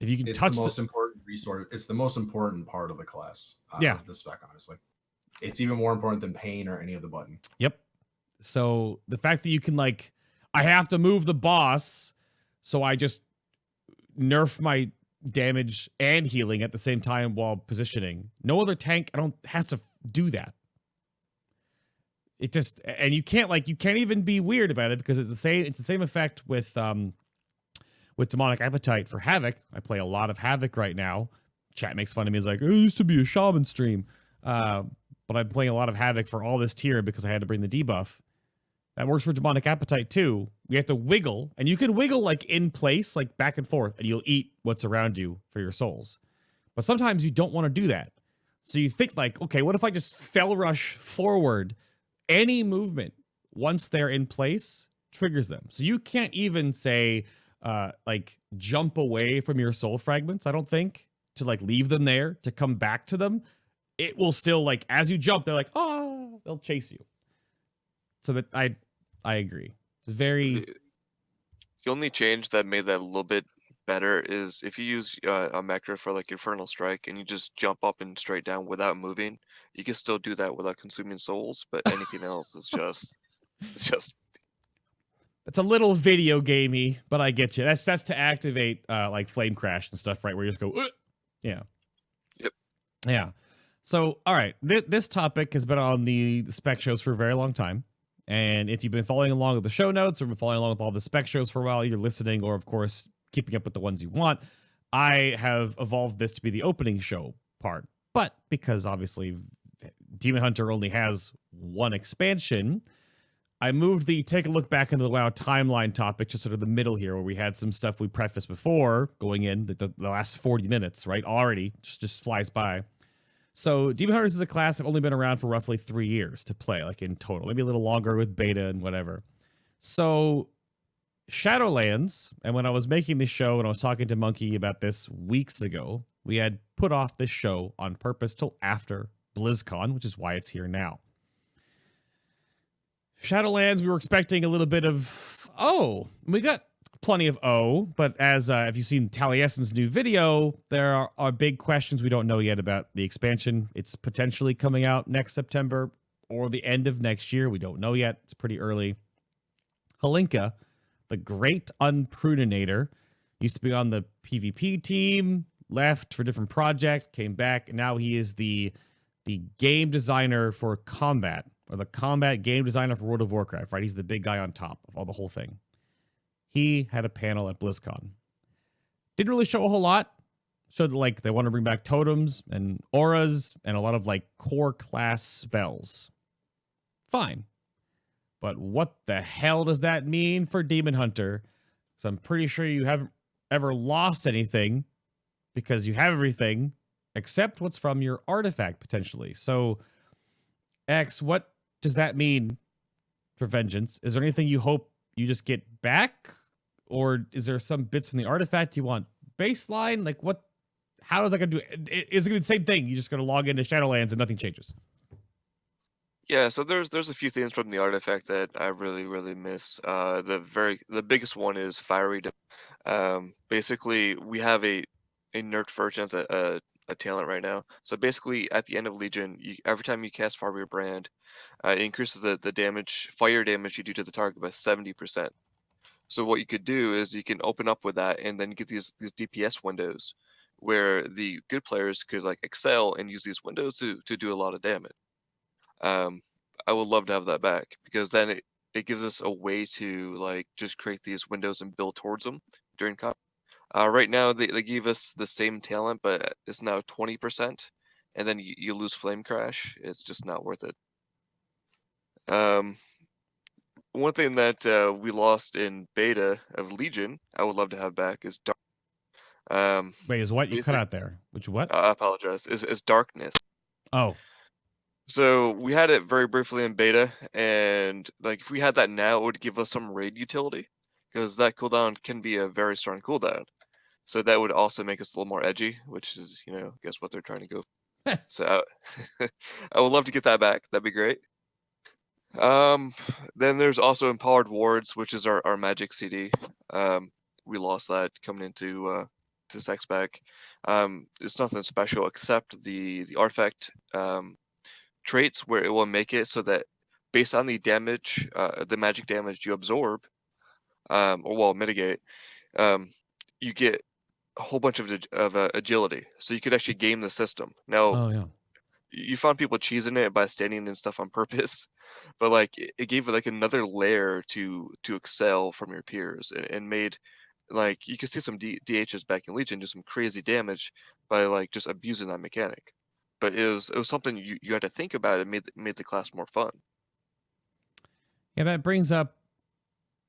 If you can touch the most important resource, it's the most important part of the class. Of the spec, honestly. It's even more important than pain or any of the button. Yep. So the fact that you can like, I have to move the boss, so I just nerf my damage and healing at the same time while positioning. No other tank has to do that. It just, and you can't even be weird about it because it's the same effect with Demonic Appetite for Havoc. I play a lot of Havoc right now. Chat makes fun of me. It's like, oh, it used to be a shaman stream. But I'm playing a lot of Havoc for all this tier because I had to bring the debuff. That works for Demonic Appetite too. We have to wiggle, and you can wiggle like in place, like back and forth, and you'll eat what's around you for your souls. But sometimes you don't want to do that. So you think like, okay, what if I just fell rush forward? Any movement, once they're in place, triggers them. So you can't even say, like jump away from your soul fragments, I don't think, to like leave them there, to come back to them. It will still like, as you jump, they're like, oh, they'll chase you. So that I agree. It's very. The only change that made that a little bit better is if you use a Mecra for like Infernal Strike and you just jump up and straight down without moving, you can still do that without consuming souls. But anything else is just, it's just. It's a little video gamey, but I get you. That's to activate like Flame Crash and stuff, right? Where you just go, yeah. Yep. Yeah. So, all right, this topic has been on the spec shows for a very long time. And if you've been following along with the show notes or been following along with all the spec shows for a while, either listening or, of course, keeping up with the ones you want, I have evolved this to be the opening show part. But because, obviously, Demon Hunter only has one expansion, I moved the take a look back into the WoW timeline topic to sort of the middle here, where we had some stuff we prefaced before going in, the last 40 minutes, right? Already just flies by. So Demon Hunters is a class that have only been around for roughly 3 years to play, like in total, maybe a little longer with beta and whatever. So Shadowlands, and when I was making this show and I was talking to Munkky about this weeks ago, we had put off this show on purpose till after BlizzCon, which is why it's here now. Shadowlands, we were expecting a little bit of, we got plenty of but as if you've seen Taliesin's new video, there are big questions we don't know yet about the expansion. It's potentially coming out next September or the end of next year. We don't know yet. It's pretty early. Halinka, the great unpruninator, used to be on the PvP team, left for a different project, came back, and now he is the game designer for combat, or the combat game designer for World of Warcraft, right? He's the big guy on top of all the whole thing. He had a panel at BlizzCon. Didn't really show a whole lot. Showed like they want to bring back totems and auras and a lot of like core class spells. Fine. But what the hell does that mean for Demon Hunter? So I'm pretty sure you haven't ever lost anything because you have everything except what's from your artifact potentially. So X, what does that mean for Vengeance? Is there anything you hope you just get back? Or is there some bits from the artifact you want baseline? Like what, how is that going to do it? Is it going to be the same thing? You just going to log into Shadowlands and nothing changes? Yeah, so there's a few things from the artifact that I really miss. The biggest one is fiery. Basically, we have a nerfed version as a talent right now. So basically, at the end of Legion, every time you cast Fiery Brand, it increases the damage, fire damage you do to the target by 70%. So what you could do is you can open up with that, and then get these DPS windows, where the good players could like excel and use these windows to do a lot of damage. Um, I would love to have that back because then it gives us a way to like just create these windows and build towards them during comp. Right now they give us the same talent, but it's now 20%, and then you lose Flame Crash. It's just not worth it. Um, One thing that we lost in beta of Legion, I would love to have back is dark. Wait, is what you cut Basic. out there? Which what? I apologize. Is darkness. Oh, So we had it very briefly in beta, and like if we had that now, it would give us some raid utility, because that cooldown can be a very strong cooldown. So that would also make us a little more edgy, which is, I guess what they're trying to go. So I would love to get that back. That'd be great. Um, then there's also Empowered Wards, which is our magic CD. We lost that coming into to this X pack. It's nothing special except the artifact traits where it will make it so that based on the damage, the magic damage you absorb, or well mitigate, um, you get a whole bunch of agility. So you could actually game the system. Now oh yeah. you found people cheesing it by standing and stuff on purpose, but like it gave it like another layer to excel from your peers, and made like you could see some DHs back in Legion do some crazy damage by like just abusing that mechanic. But it was something you had to think about. It made the class more fun. Yeah, that brings up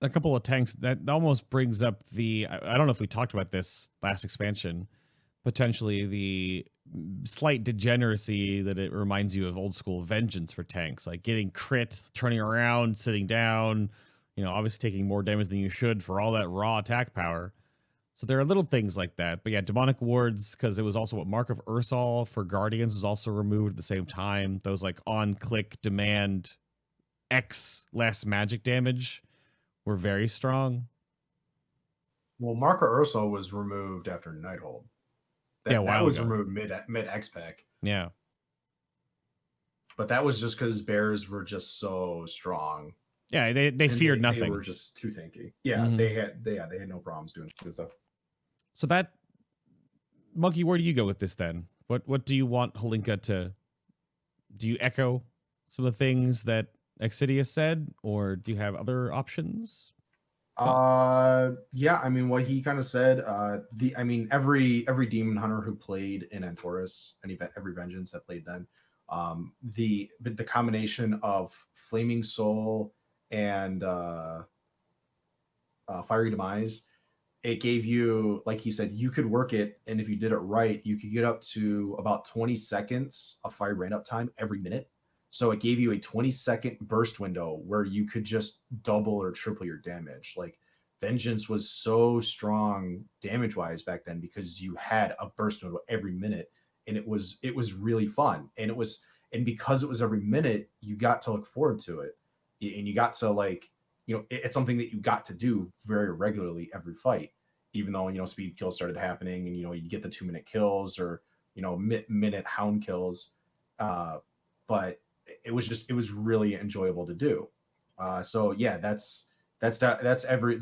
a couple of tanks. That almost brings up the. I don't know if we talked about this last expansion. Potentially the slight degeneracy that it reminds you of old school Vengeance for tanks, like getting crit, turning around, sitting down. Obviously taking more damage than you should for all that raw attack power. So there are little things like that. But yeah, demonic wards, because it was also what Mark of Ursal for Guardians was also removed at the same time. Those like on click demand X less magic damage were very strong. Well, Marco Urso was removed after Nighthold. Yeah, a That while was ago. removed mid X pack. Yeah. But that was just because bears were just so strong. Yeah, they feared nothing. They were just too tanky. Yeah, Mhm. they had no problems doing stuff. So that Munkky, where do you go with this then? What do you want Holinka to? Do you echo some of the things that Excidias said, or do you have other options? Yeah, I mean what he kind of said. Every demon hunter who played in Antorus, every vengeance that played then, the combination of Flaming Soul and Fiery Demise, it gave you, like he said, you could work it, and if you did it right, you could get up to about 20 seconds of fire rain up time every minute. So it gave you a 20-second burst window where you could just double or triple your damage. Like Vengeance was so strong damage wise back then because you had a burst window every minute, and it was really fun. And because it was every minute, you got to look forward to it, and you got to like, it's something that you got to do very regularly every fight, even though, speed kills started happening, and, you get the 2-minute kills, or, minute hound kills. But it was really enjoyable to do. So yeah, that's the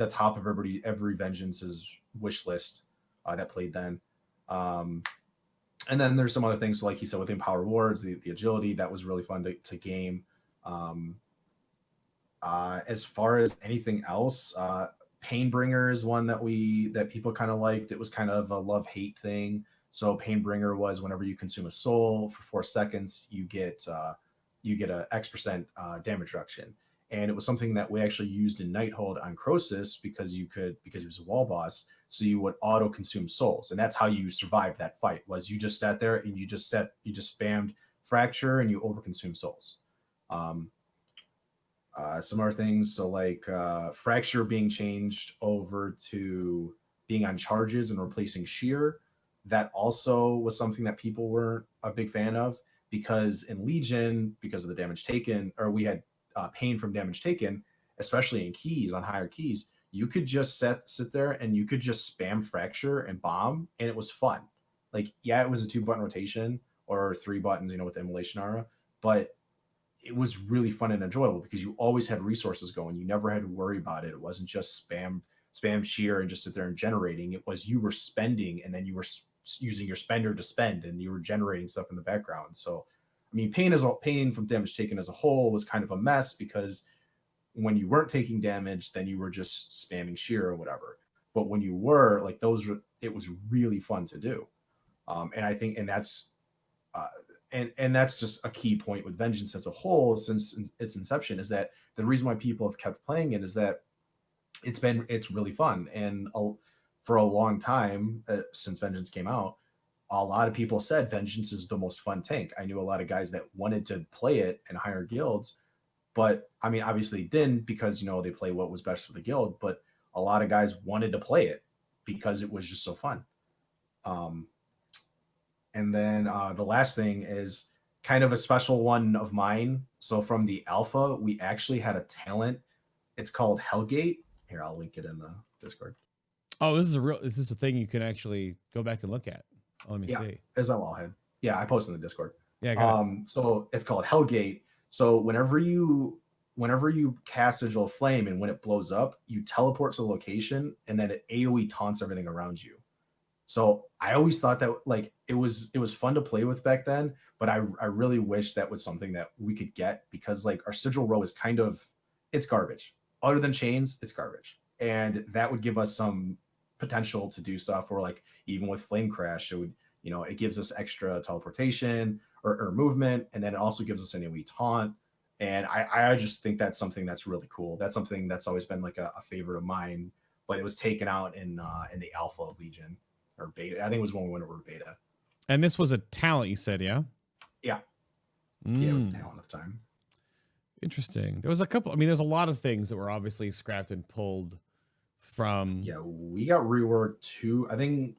top of every Vengeance's wish list that played then. And then there's some other things, like he said, with Empower Wards, the agility, that was really fun to game. As far as anything else, Painbringer is one that people kind of liked. It was kind of a love-hate thing. So Painbringer was whenever you consume a soul for 4 seconds, you get a X% damage reduction. And it was something that we actually used in Nighthold on Crosis because he was a wall boss. So you would auto consume souls, and that's how you survived that fight. Was you just sat there and you just spammed Fracture and you overconsumed souls. Some other things, so like Fracture being changed over to being on charges and replacing Shear, that also was something that people weren't a big fan of, because in Legion, because of the damage taken, or we had pain from damage taken, especially in keys, on higher keys, you could just sit there and you could just spam fracture and bomb, and it was fun. Like, yeah, it was a 2-button rotation or 3 buttons, you know, with Immolation Aura, but it was really fun and enjoyable because you always had resources going. You never had to worry about it. It wasn't just spam shear and just sit there and generating. It was you were spending, and then you were using your spender to spend, and you were generating stuff in the background. So, I mean, pain from damage taken as a whole was kind of a mess because when you weren't taking damage, then you were just spamming shear or whatever. But when you were, like, it was really fun to do. And I think, and that's just a key point with Vengeance as a whole since its inception, is that the reason why people have kept playing it is that it's really fun. And for a long time, since Vengeance came out, a lot of people said Vengeance is the most fun tank. I knew a lot of guys that wanted to play it in higher guilds, but I mean, obviously didn't, because, you know, they play what was best for the guild, but a lot of guys wanted to play it because it was just so fun. And then the last thing is kind of a special one of mine. So from the alpha, we actually had a talent. It's called Hellgate. Here, I'll link it in the Discord. Oh, is this a thing you can actually go back and look at? Oh, let me see. Is that Wallhead? Yeah, I posted in the Discord. Yeah, I got it. So it's called Hellgate. So whenever you cast Sigil of Flame, and when it blows up, you teleport to the location, and then it AoE taunts everything around you. So I always thought that, like, it was fun to play with back then, but I really wish that was something that we could get, because, like, our Sigil row is kind of, it's garbage. Other than chains, it's garbage. And that would give us some potential to do stuff where, like, even with Flame Crash, it would, you know, it gives us extra teleportation or movement, and then it also gives us an AoE taunt. And I just think that's something that's really cool. That's something that's always been like a favorite of mine, but it was taken out in the alpha of Legion, or beta. I think it was when we went over to beta. And this was a talent, you said, yeah? Yeah. Yeah, it was a talent at the time. Interesting. There was a couple, I mean, there's a lot of things that were obviously scrapped and pulled from. Yeah, we got reworked I think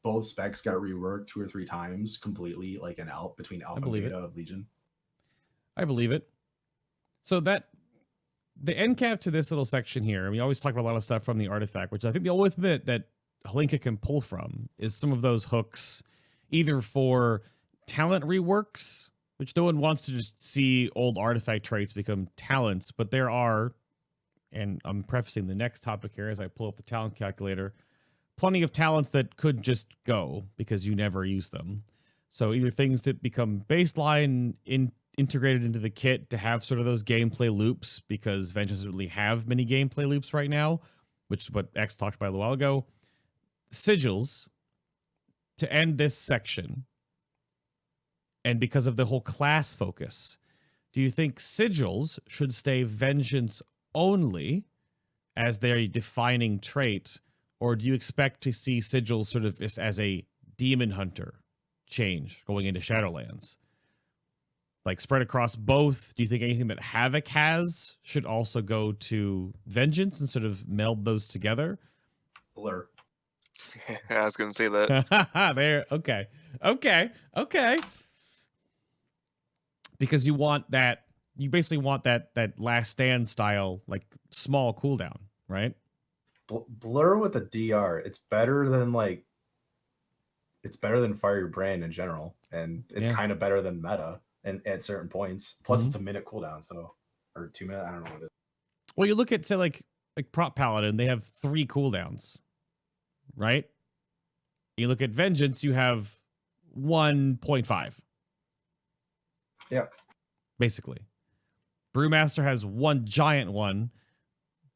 both specs got reworked 2 or 3 times completely, like between alpha and beta of Legion. I believe it. So that the end cap to this little section here, we always talk about a lot of stuff from the artifact, which I think the only bit that Hlinka can pull from is some of those hooks, either for talent reworks, which no one wants to just see old artifact traits become talents, but there are, and I'm prefacing the next topic here as I pull up the talent calculator, plenty of talents that could just go because you never use them. So either things that become baseline integrated into the kit to have sort of those gameplay loops, because Vengeance doesn't really have many gameplay loops right now, which is what X talked about a while ago. Sigils, to end this section, and because of the whole class focus, do you think Sigils should stay Vengeance only as their defining trait, or do you expect to see Sigils sort of just as a demon hunter change going into Shadowlands? Like, spread across both? Do you think anything that Havoc has should also go to Vengeance and sort of meld those together? Blur. I was going to say that. There. Okay. Because you want that, you basically want that Last Stand style, like, small cooldown, right? Blur with a DR. It's better than Fiery Brand in general, and it's kind of better than meta and at certain points. Plus, it's a minute cooldown, or 2 minutes. I don't know what it is. Well, you look at, say, like Prop Paladin, they have 3 cooldowns, right? You look at Vengeance, you have 1.5. Yeah. Basically. Brewmaster has 1 giant one,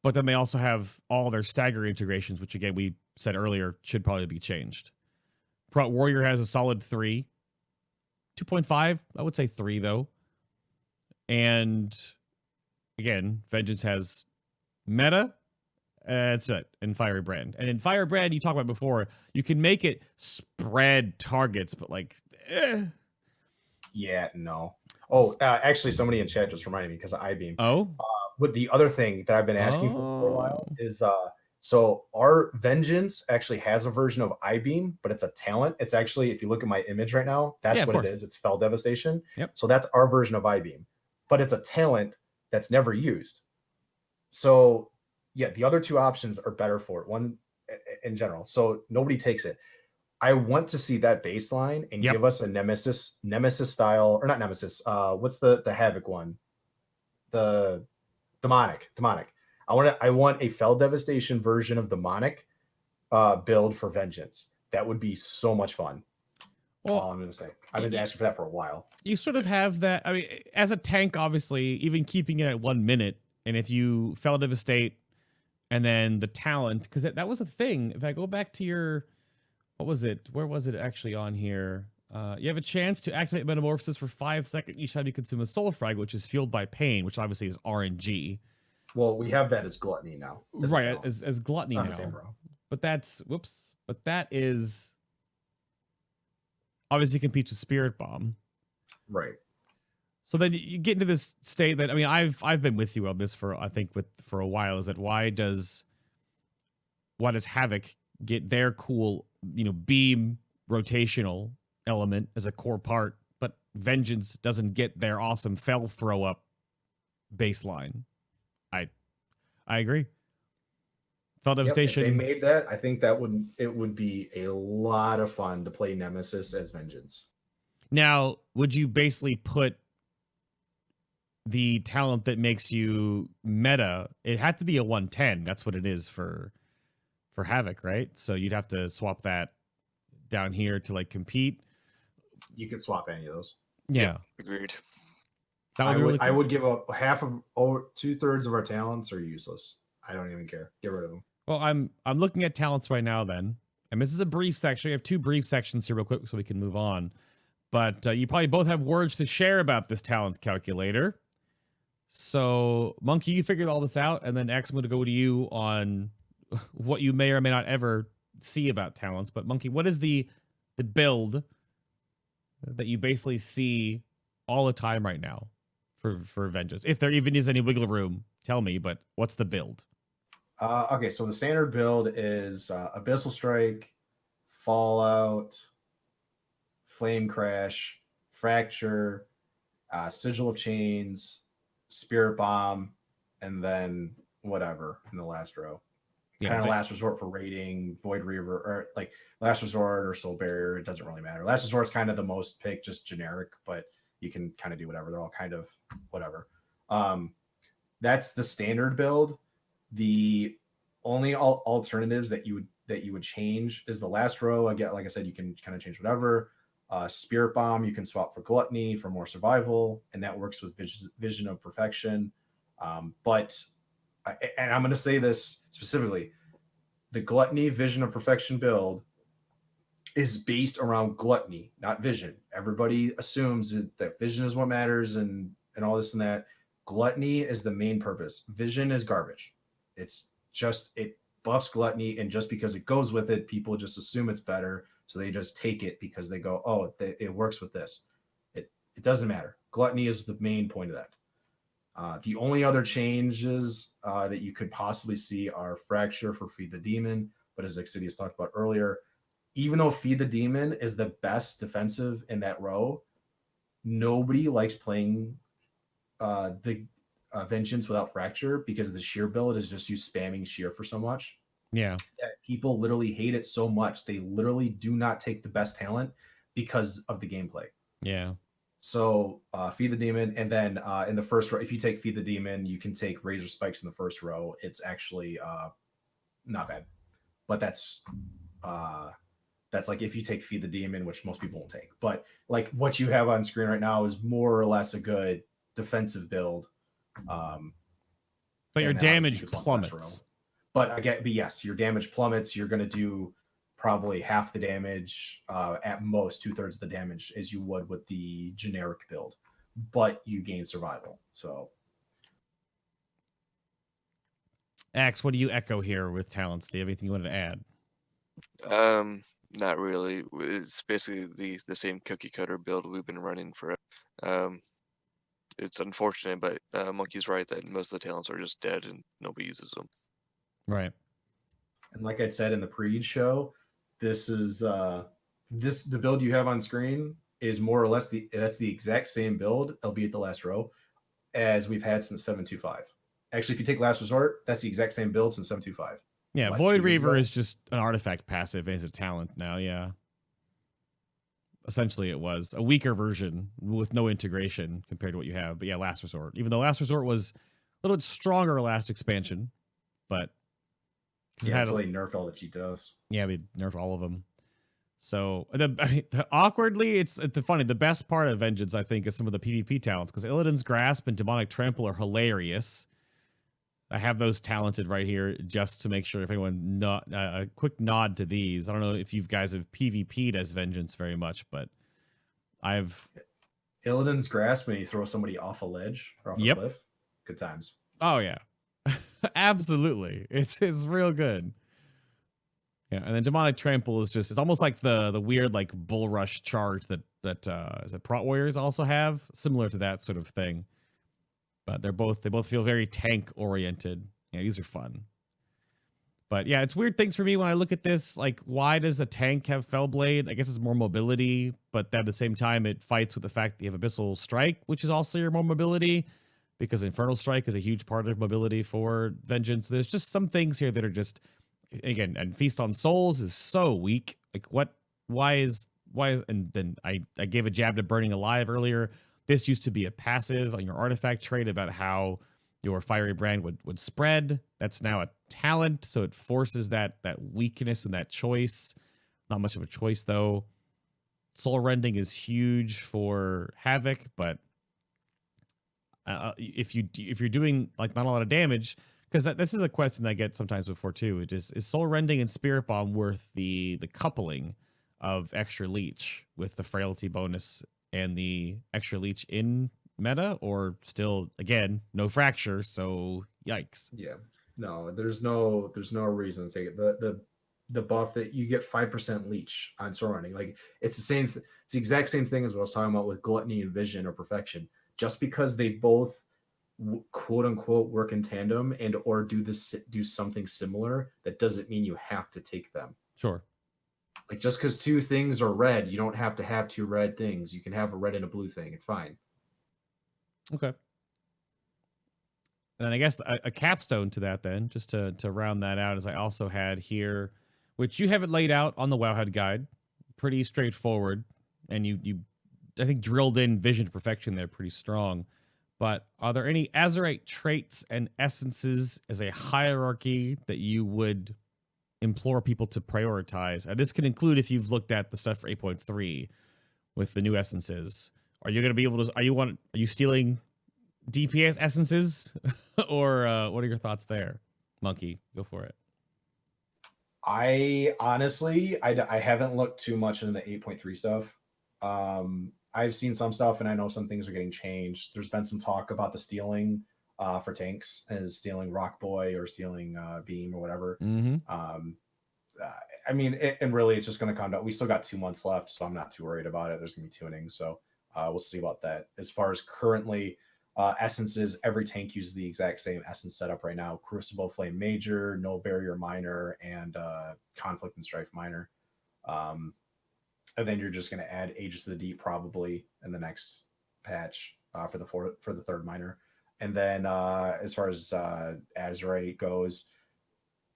but then they also have all their stagger integrations, which, again, we said earlier should probably be changed. Prot Warrior has a solid 3. 2.5, I would say 3, though. And, again, Vengeance has meta. That's it. And Fiery Brand. And in Fire Brand, you talked about before, you can make it spread targets, but, like, Yeah, no. Oh, actually, somebody in chat just reminded me because of I-Beam. Oh? But the other thing that I've been asking for a while is So our Vengeance actually has a version of I-Beam, but it's a talent. It's actually, if you look at my image right now, that's what it is. It's Fell Devastation. Yep. So that's our version of I-Beam, but it's a talent that's never used. So yeah, the other two options are better for it. One in general. So nobody takes it. I want to see that baseline and give us a Nemesis style, or not Nemesis. What's the Havoc one? The Demonic. I want a Fell Devastation version of Demonic build for Vengeance. That would be so much fun. Well, all I'm going to say. I've been asking for that for a while. You sort of have that. I mean, as a tank, obviously, even keeping it at 1 minute, and if you Fell Devastate and then the talent, because that was a thing. If I go back to your, what was it? Where was it actually on here? You have a chance to activate Metamorphosis for 5 seconds each time you consume a Soul Frag, which is fueled by pain, which obviously is RNG. Well, we have that as Gluttony now. Right, as Gluttony now. But that's, but that is, obviously competes with Spirit Bomb. Right. So then you get into this state that, I mean, I've been with you on this for, I think, for a while, is that why does Havoc get their cool, beam rotational element as a core part, but Vengeance doesn't get their awesome Fell throw up baseline? I agree. Fell Devastation. If they made that, I think it would be a lot of fun to play Nemesis as Vengeance. Now, would you basically put the talent that makes you meta? It had to be a 110. That's what it is for Havoc, right? So you'd have to swap that down here to like compete. You could swap any of those. Yeah, agreed. I would give up half of, or 2/3 of our talents are useless. I don't even care. Get rid of them. Well, I'm looking at talents right now then. And this is a brief section. I have 2 brief sections here real quick so we can move on. But you probably both have words to share about this talent calculator. So, Munkky, you figured all this out, and then X, I'm going to go to you on what you may or may not ever see about talents. But Munkky, what is the build that you basically see all the time right now for Vengeance? If there even is any wiggle room, tell me, but what's the build? Okay, so the standard build is Abyssal Strike, Fallout, Flame Crash, Fracture, Sigil of Chains, Spirit Bomb, and then whatever in the last row. Yeah, kind of last resort for raiding, Void Reaver, or like last resort or Soul Barrier. It doesn't really matter. Last resort is kind of the most picked, just generic, but you can kind of do whatever. They're all kind of whatever. That's the standard build. The only alternatives that you would change is the last row. Again, like I said, you can kind of change whatever. Spirit Bomb, you can swap for Gluttony for more survival, and that works with Vision of Perfection. And I'm going to say this specifically, the Gluttony Vision of Perfection build is based around Gluttony, not Vision. Everybody assumes that Vision is what matters and all this and that. Gluttony is the main purpose. Vision is garbage. It's just, it buffs Gluttony, and just because it goes with it, people just assume it's better, so they just take it because they go, oh, it works with this. It doesn't matter. Gluttony is the main point of that. The only other changes that you could possibly see are Fracture for Feed the Demon, but as Excidias talked about earlier, even though Feed the Demon is the best defensive in that row, nobody likes playing the Vengeance without Fracture because the sheer build is just you spamming sheer for so much. Yeah. People literally hate it so much. They literally do not take the best talent because of the gameplay. Yeah. So Feed the Demon, and then in the first row, if you take Feed the Demon, you can take Razor Spikes in the first row. It's actually not bad, but that's like if you take Feed the Demon, which most people won't take. But like what you have on screen right now is more or less a good defensive build. But your damage plummets. But yes, your damage plummets. You're going to do probably half the damage, at most 2/3 of the damage as you would with the generic build, but you gain survival. So, Axe, what do you echo here with talents? Do you have anything you wanted to add? Not really. It's basically the same cookie cutter build we've been running for. It's unfortunate, but Munkky's right that most of the talents are just dead and nobody uses them. Right. And like I said in the pre-show, this is the build you have on screen is more or less that's the exact same build, albeit the last row, as we've had since 7.2.5. Actually, if you take Last Resort, that's the exact same build since 7.2.5. Yeah, What, Void 2 years Reaver ago? is just an artifact passive as a talent now, yeah. Essentially, it was a weaker version with no integration compared to what you have. But yeah, Last Resort. Even though Last Resort was a little bit stronger last expansion, but Yeah, until they nerfed all the cheat dust. Yeah, we nerfed all of them. So awkwardly, it's the funny. The best part of Vengeance, I think, is some of the PvP talents because Illidan's Grasp and Demonic Trample are hilarious. I have those talented right here just to make sure if anyone a quick nod to these. I don't know if you guys have PvP'd as Vengeance very much, but I've Illidan's Grasp when you throw somebody off a ledge or off a cliff. Good times. Oh yeah, absolutely. It's real good. Yeah, and then Demonic Trample is just, it's almost like the weird like bull rush charge that is it Prot Warriors also have, similar to that sort of thing. But they both feel very tank oriented. Yeah, these are fun. But yeah, it's weird things for me when I look at this. Like, why does a tank have Fellblade? I guess it's more mobility, but at the same time, it fights with the fact that you have Abyssal Strike, which is also your more mobility, because Infernal Strike is a huge part of mobility for Vengeance. There's just some things here that are just, again, and Feast on Souls is so weak. Like, why is, and then I gave a jab to Burning Alive earlier. This used to be a passive on your artifact trait about how your Fiery Brand would spread. That's now a talent, so it forces that weakness and that choice. Not much of a choice though. Soul Rending is huge for Havoc, but if you're doing like not a lot of damage, because this is a question that I get sometimes before too. It is Soul Rending and Spirit Bomb worth the coupling of extra leech with the frailty bonus and the extra leech in meta, or still again no fracture, so yikes. Yeah, no, there's no reason to take it. The buff that you get 5% leech on Soul Rending, like it's the same it's the exact same thing as what I was talking about with Gluttony and Vision or Perfection. Just because they both quote unquote work in tandem and or do something similar, that doesn't mean you have to take them. Sure. Like just because two things are red, you don't have to have two red things. You can have a red and a blue thing. It's fine. Okay. And then I guess a capstone to that then, just to round that out, is I also had here, which you have it laid out on the Wowhead guide, pretty straightforward, and you I think drilled in Vision to Perfection there pretty strong. But are there any Azerite traits and essences as a hierarchy that you would implore people to prioritize? This can include if you've looked at the stuff for 8.3 with the new essences. Are you going to be able to? Are you stealing DPS essences, or what are your thoughts there? Munkky, go for it. I honestly, I haven't looked too much into the 8.3 stuff. I've seen some stuff, and I know some things are getting changed. There's been some talk about the stealing for tanks, as stealing Rock Boy or stealing Beam or whatever. Mm-hmm. I mean, and really, it's just going to come down. We still got 2 months left, so I'm not too worried about it. There's going to be tuning, so we'll see about that. As far as currently, essences, every tank uses the exact same essence setup right now: Crucible Flame Major, No Barrier Minor, and Conflict and Strife Minor. And then you're just going to add Aegis of the Deep probably in the next patch for the third minor. And then as far as Azerite goes,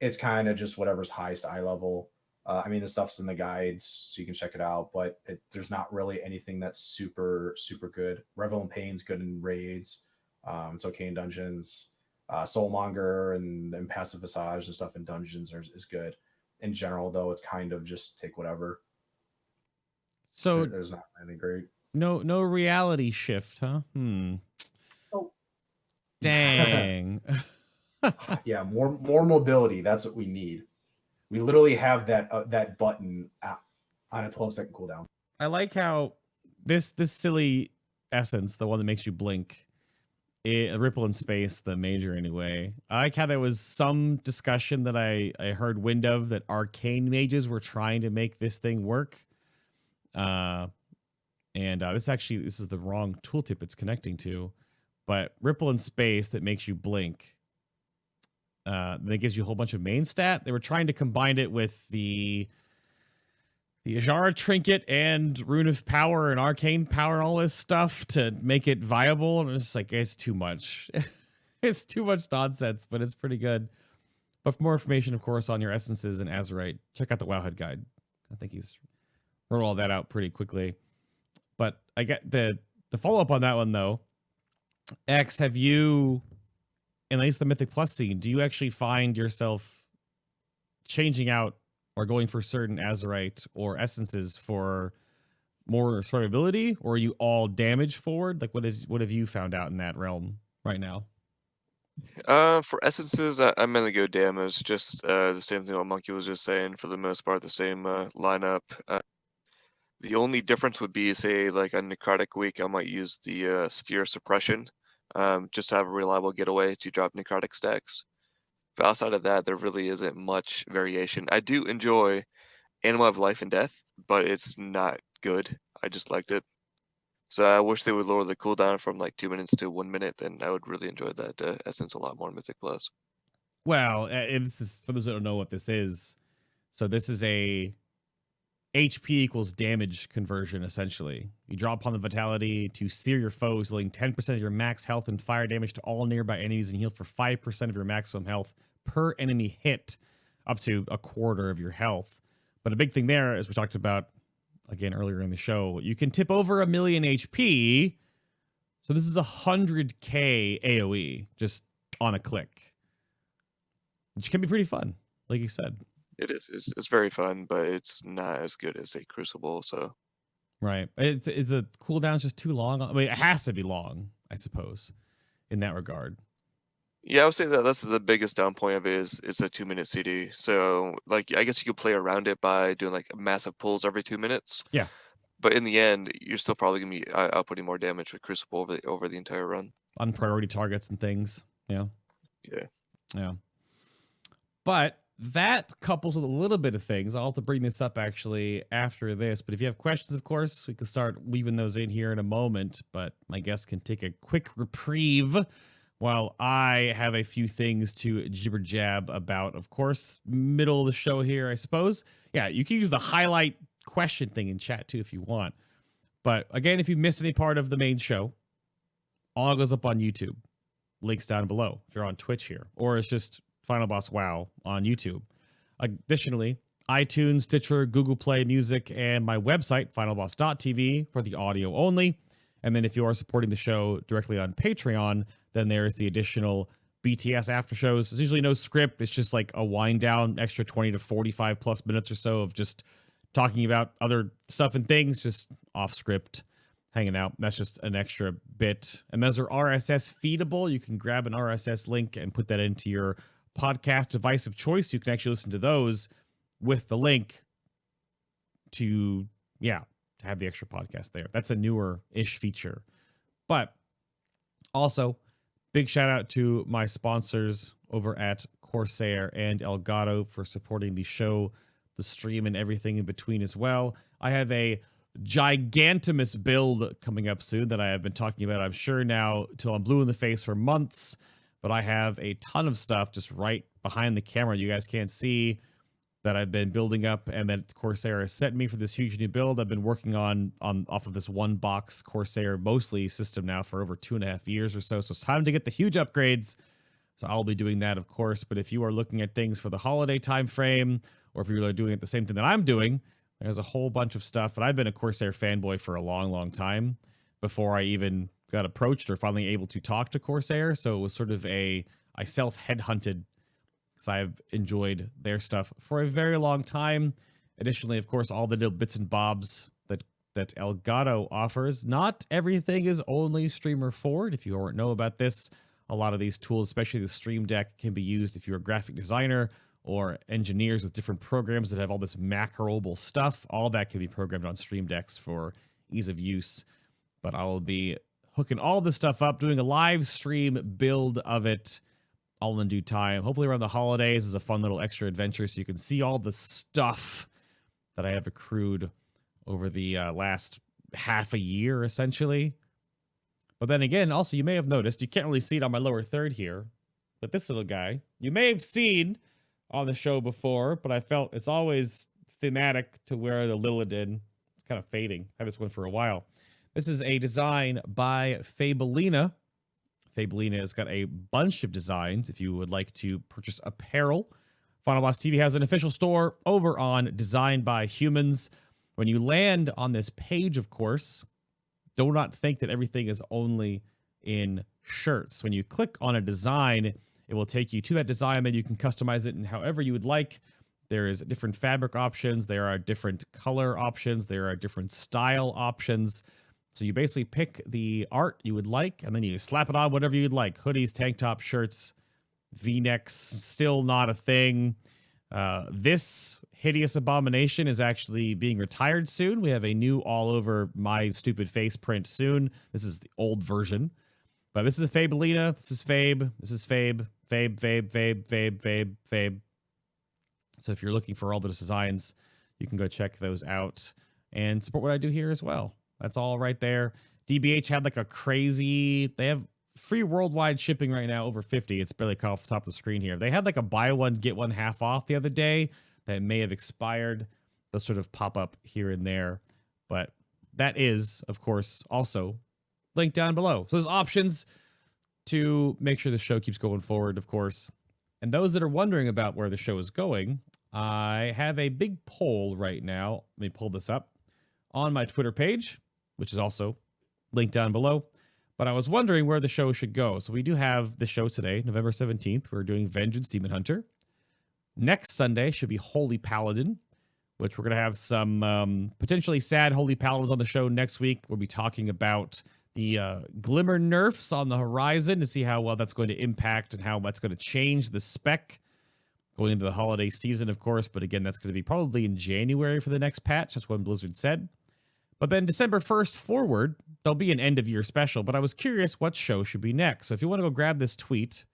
it's kind of just whatever's highest eye level. I mean, the stuff's in the guides, so you can check it out, but there's not really anything that's super, super good. Revel in Pain's good in raids. It's okay in dungeons. Soulmonger and Passive Visage and stuff in dungeons is good. In general, though, it's kind of just take whatever. So there's not anything great. No reality shift, huh? Oh. Dang. Yeah, more mobility. That's what we need. We literally have that button on a 12-second cooldown. I like how this silly essence, the one that makes you blink, Ripple in Space, the major anyway. I like how there was some discussion that I heard wind of that arcane mages were trying to make this thing work. This is the wrong tooltip it's connecting to, but Ripple in Space that makes you blink. Then it gives you a whole bunch of main stat. They were trying to combine it with the Ajara trinket and Rune of Power and Arcane Power and all this stuff to make it viable. And it's like, it's too much. It's too much nonsense, but it's pretty good. But for more information, of course, on your essences and Azerite, check out the Wowhead guide. I think he's wrote all that out pretty quickly. But I get the follow-up on that one, though. X, have you, in at least the Mythic Plus scene, do you actually find yourself changing out or going for certain Azerite or essences for more survivability, or are you all damage forward? Like, what have you found out in that realm right now? For essences, I'm gonna go damage. Just the same thing what Munkky was just saying. For the most part, the same lineup. The only difference would be, say, like a necrotic week, I might use the sphere suppression, just to have a reliable getaway to drop necrotic stacks. But outside of that, there really isn't much variation. I do enjoy Animal of Life and Death, but it's not good. I just liked it. So I wish they would lower the cooldown from like 2 minutes to 1 minute. Then I would really enjoy that essence a lot more in Mythic Plus. Well, this is, for those that don't know what this is, so this is a HP equals damage conversion, essentially. You draw upon the vitality to sear your foes, dealing 10% of your max health and fire damage to all nearby enemies, and heal for 5% of your maximum health per enemy hit, up to a quarter of your health. But a big thing there, as we talked about again earlier in the show, you can tip over 1 million HP. So this is 100k AoE just on a click, which can be pretty fun, like you said. It is. It's very fun, but it's not as good as a Crucible. So, right, the cooldown's just too long. I mean, it has to be long, I suppose, in that regard. Yeah, I would say that that's the biggest down point of it is a 2-minute CD. So, like, I guess you could play around it by doing like massive pulls every 2 minutes. Yeah. But in the end, you're still probably gonna be outputting more damage with Crucible over the entire run. On priority targets and things. Yeah. Yeah. Yeah. But that couples with a little bit of things. I'll have to bring this up actually after this. But if you have questions, of course, we can start weaving those in here in a moment. But my guest can take a quick reprieve while I have a few things to jibber jab about. Of course, middle of the show here, I suppose. Yeah, you can use the highlight question thing in chat too if you want. But again, if you missed any part of the main show, all goes up on YouTube. Links down below if you're on Twitch here, or it's just Final Boss WoW on YouTube. Additionally, iTunes, Stitcher, Google Play Music, and my website, FinalBossTV, for the audio only. And then if you are supporting the show directly on Patreon, then there's the additional BTS after shows. There's usually no script. It's just like a wind down, extra 20 to 45 plus minutes or so of just talking about other stuff and things, just off script, hanging out. That's just an extra bit. And those are RSS feedable. You can grab an RSS link and put that into your podcast device of choice. You can actually listen to those with the link to have the extra podcast there. That's a newer-ish feature. But also, big shout out to my sponsors over at Corsair and Elgato for supporting the show, the stream, and everything in between as well. I have a gigantimous build coming up soon that I have been talking about, I'm sure now, till I'm blue in the face for months. But I have a ton of stuff just right behind the camera you guys can't see that I've been building up, and that Corsair has sent me for this huge new build. I've been working on off of this one box Corsair mostly system now for over 2.5 years or so. So it's time to get the huge upgrades. So I'll be doing that, of course. But if you are looking at things for the holiday time frame, or if you're doing it the same thing that I'm doing, there's a whole bunch of stuff. And I've been a Corsair fanboy for a long, long time before I even got approached or finally able to talk to Corsair. So it was sort of I self-headhunted because I've enjoyed their stuff for a very long time. Additionally, of course, all the little bits and bobs that Elgato offers. Not everything is only streamer forward. If you don't know about this, a lot of these tools, especially the Stream Deck, can be used if you're a graphic designer or engineers with different programs that have all this macroable stuff. All that can be programmed on Stream Decks for ease of use. But I will be hooking all this stuff up, doing a live stream build of it all in due time. Hopefully around the holidays is a fun little extra adventure so you can see all the stuff that I have accrued over the last half a year, essentially. But then again, also, you may have noticed, you can't really see it on my lower third here, But this little guy, you may have seen on the show before, but I felt it's always thematic to where the Lilidin. It's kind of fading. I had this one for a while. This is a design by Fabelina. Fabelina has got a bunch of designs. If you would like to purchase apparel, FinalBossTV has an official store over on Designed by Humans. When you land on this page, of course, do not think that everything is only in shirts. When you click on a design, it will take you to that design, then you can customize it in however you would like. There is different fabric options, there are different color options, there are different style options. So you basically pick the art you would like, and then you slap it on whatever you'd like. Hoodies, tank top, shirts, V-necks, still not a thing. This hideous abomination is actually being retired soon. We have a new all over my stupid face print soon. This is the old version. But this is a Fabelina. This is Fabe. This is Fabe. Fabe. So if you're looking for all the designs, you can go check those out and support what I do here as well. That's all right there. DBH had like a crazy, they have free worldwide shipping right now, over 50. It's barely cut off the top of the screen here. They had like a buy one, get one half off the other day that may have expired. They'll sort of pop up here and there. But that is, of course, also linked down below. So there's options to make sure the show keeps going forward, of course. And those that are wondering about where the show is going, I have a big poll right now. Let me pull this up on my Twitter page, which is also linked down below. But I was wondering where the show should go. So we do have the show today, November 17th. We're doing Vengeance Demon Hunter. Next Sunday should be Holy Paladin, which we're going to have some potentially sad Holy Paladins on the show next week. We'll be talking about the Glimmer nerfs on the horizon to see how well that's going to impact and how that's going to change the spec going into the holiday season, of course. But again, that's going to be probably in January for the next patch. That's what Blizzard said. But then December 1st forward, there'll be an end-of-year special. But I was curious what show should be next. So if you want to go grab this tweet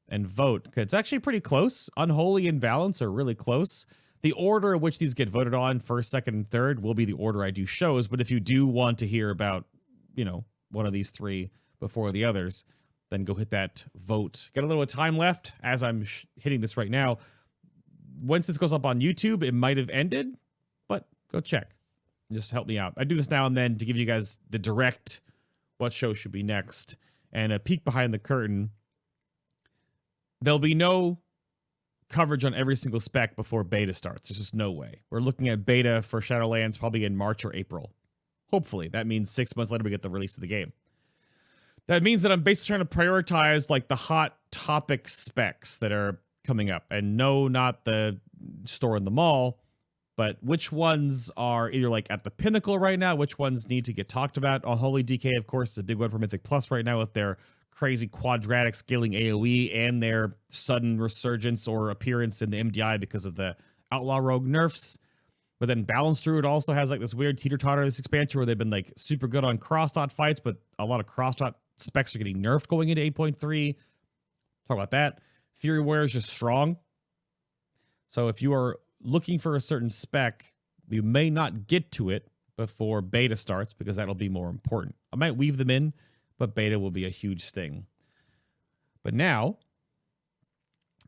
and vote, because it's actually pretty close. Unholy and Valence are really close. The order in which these get voted on, first, second, and third, will be the order I do shows. But if you do want to hear about, you know, one of these three before the others, then go hit that vote. Got a little time left as I'm hitting this right now. Once this goes up on YouTube, it might have ended, but go check. Just help me out. I do this now and then to give you guys the direct what show should be next. And a peek behind the curtain. There'll be no coverage on every single spec before beta starts. There's just no way. We're looking at beta for Shadowlands probably in March or April. Hopefully. That means 6 months later we get the release of the game. That means that I'm basically trying to prioritize like the hot topic specs that are coming up. And no, not the store in the mall, but which ones are either like at the pinnacle right now, which ones need to get talked about. Unholy DK, of course, is a big one for Mythic Plus right now with their crazy quadratic scaling AoE and their sudden resurgence or appearance in the MDI because of the Outlaw Rogue nerfs. But then Balance Druid also has like this weird teeter-totter this expansion where they've been like super good on cross-dot fights, but a lot of cross-dot specs are getting nerfed going into 8.3. Talk about that. Fury Warrior is just strong. So if you are looking for a certain spec, you may not get to it before beta starts because that'll be more important. I might weave them in, but beta will be a huge thing. But now,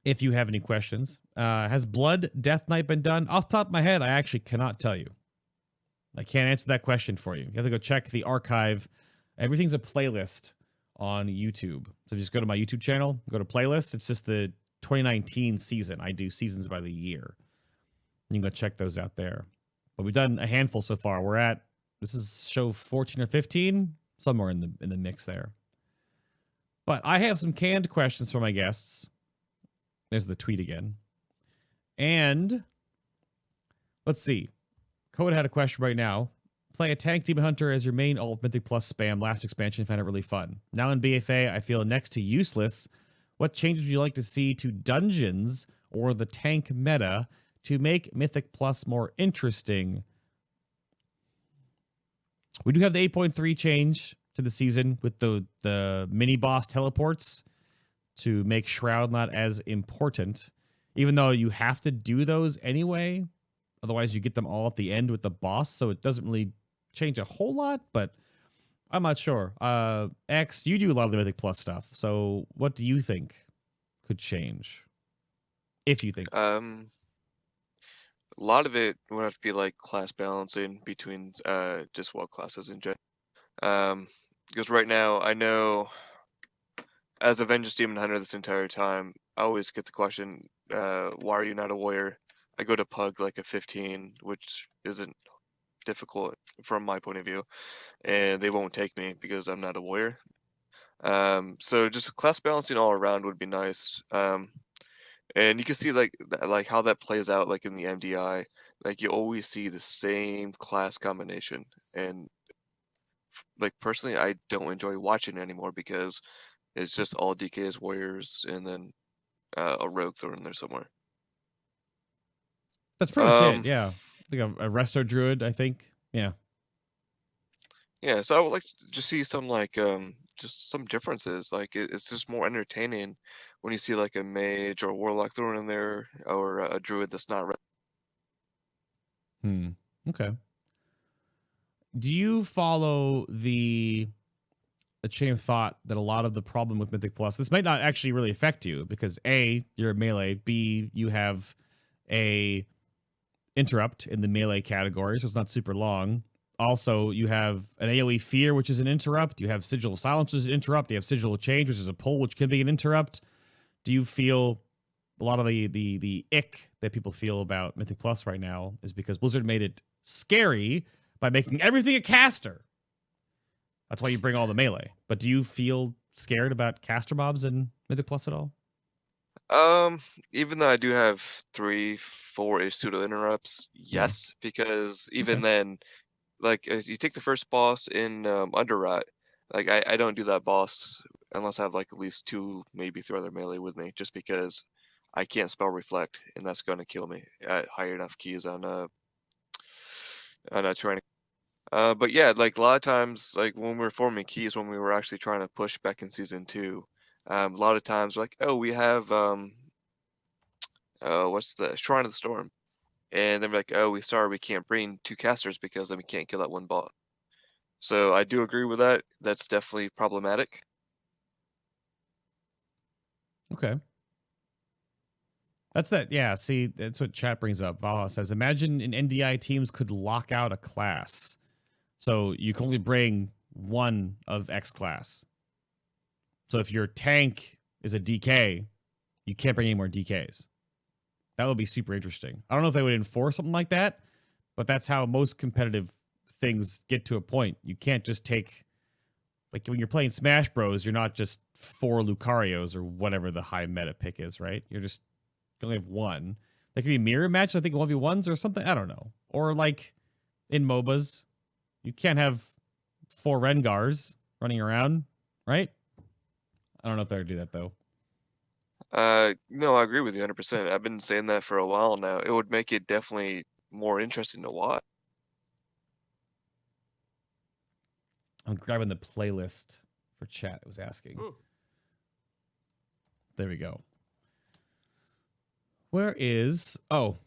if you have any questions, has Blood Death Knight been done? Off the top of my head, I actually cannot tell you. I can't answer that question for you. You have to go check the archive. Everything's a playlist on YouTube. So just go to my YouTube channel, go to playlists. It's just the 2019 season. I do seasons by the year. You can go check those out there. But we've done a handful so far. We're at, this is show 14 or 15, somewhere in the mix there. But I have some canned questions for my guests. There's the tweet again. And let's see. Code had a question right now. Play a tank demon hunter as your main ult Mythic Plus spam. Last expansion, found it really fun. Now in BFA, I feel next to useless. What changes would you like to see to dungeons or the tank meta to make Mythic Plus more interesting? We do have the 8.3 change to the season with the mini boss teleports to make Shroud not as important, even though you have to do those anyway. Otherwise, you get them all at the end with the boss, so it doesn't really change a whole lot, but I'm not sure. X, you do a lot of the Mythic Plus stuff, so what do you think could change? If you think. A lot of it would have to be like class balancing between just what classes in general. Because right now I know as a Vengeance Demon Hunter this entire time, I always get the question, why are you not a warrior? I go to Pug like a 15, which isn't difficult from my point of view, and they won't take me because I'm not a warrior. So just class balancing all around would be nice. And you can see like how that plays out like in the MDI. Like you always see the same class combination, and like personally, I don't enjoy watching it anymore because it's just all DKs warriors and then a rogue thrown in there somewhere. That's pretty much it. Yeah, like a resto druid, I think. Yeah. Yeah, so I would like to just see some like just some differences. Like it's just more entertaining when you see like a mage or a warlock thrown in there or a druid that's not. Okay. Do you follow the chain of thought that a lot of the problem with Mythic Plus, this might not actually really affect you because A, you're a melee, B, you have a interrupt in the melee category, so it's not super long. Also, you have an AoE fear, which is an interrupt. You have Sigil of Silence, which is an interrupt. You have Sigil of Change, which is a pull, which can be an interrupt. Do you feel a lot of the ick that people feel about Mythic Plus right now is because Blizzard made it scary by making everything a caster? That's why you bring all the melee. But do you feel scared about caster mobs in Mythic Plus at all? Even though I do have 3-4-ish pseudo interrupts, yes, because even then, like you take the first boss in Underrot, like I don't do that boss unless I have like at least 2, maybe 3 other melee with me, just because I can't spell reflect, and that's gonna kill me at higher enough keys on trying. But yeah, like a lot of times, like when we were forming keys, when we were actually trying to push back in season 2, a lot of times we're like, oh, we have what's the Shrine of the Storm, and then we're like, oh, we can't bring 2 casters because then we can't kill that one boss. So I do agree with that. That's definitely problematic. Okay. That's that. Yeah. See, that's what chat brings up. Valhalla says, imagine in NDI teams could lock out a class. So you can only bring one of X class. So if your tank is a DK, you can't bring any more DKs. That would be super interesting. I don't know if they would enforce something like that, but that's how most competitive things get to a point. You can't just take, like when you're playing Smash Bros, you're not just 4 Lucarios or whatever the high meta pick is, right? You only have one. There could be mirror matches, I think 1v1s or something. I don't know. Or like in MOBAs, you can't have 4 Rengars running around, right? I don't know if they're gonna do that though. No, I agree with you 100%. I've been saying that for a while now. It would make it definitely more interesting to watch. I'm grabbing the playlist for chat. It was asking. There we go. Where is... Oh.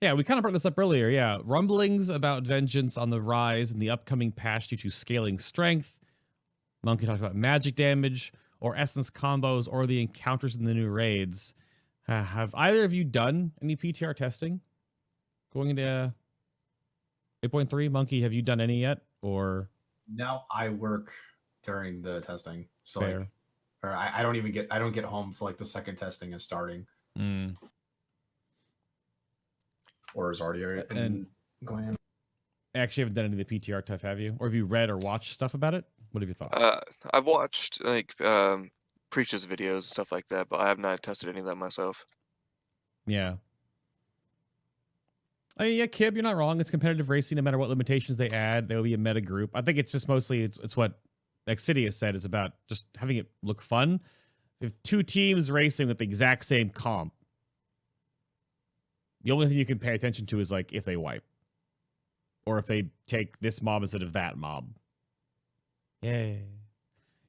Yeah, we kind of brought this up earlier. Yeah, rumblings about Vengeance on the rise in the upcoming patch due to scaling strength. Munkky talked about magic damage or essence combos or the encounters in the new raids. Have either of you done any PTR testing going into 8.3? Munkky, have you done any yet? Or no, I work during the testing, so fair. like, or I don't get home till like the second testing is starting, or is already and going in. Actually, haven't done any of the PTR stuff, have you? Or have you read or watched stuff about it? What have your thoughts? I've watched like Preach's videos and stuff like that, but I have not tested any of that myself. Yeah. I mean, yeah, Kib, you're not wrong. It's competitive racing. No matter what limitations they add, there will be a meta group. I think it's just mostly it's what Excidias said. It's about just having it look fun. If 2 teams racing with the exact same comp, the only thing you can pay attention to is like if they wipe, or if they take this mob instead of that mob. Yay!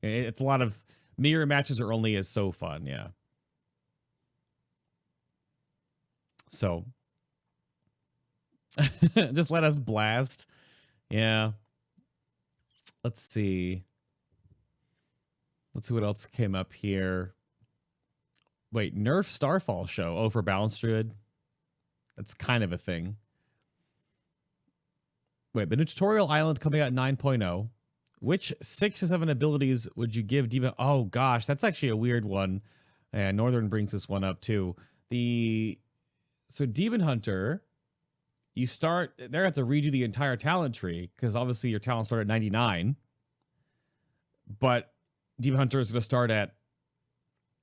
It's a lot of mirror matches are only as so fun. Yeah. So. Just let us blast. Yeah. Let's see. Let's see what else came up here. Wait, Nerf Starfall show. Oh, for Balance Druid? That's kind of a thing. Wait, the new tutorial island coming out 9.0. Which 6 to 7 abilities would you give Demon? Oh, gosh, that's actually a weird one. And Northern brings this one up, too. So Demon Hunter, you start, they're have to redo the entire talent tree because obviously your talent started at 99. But Demon Hunter is going to start at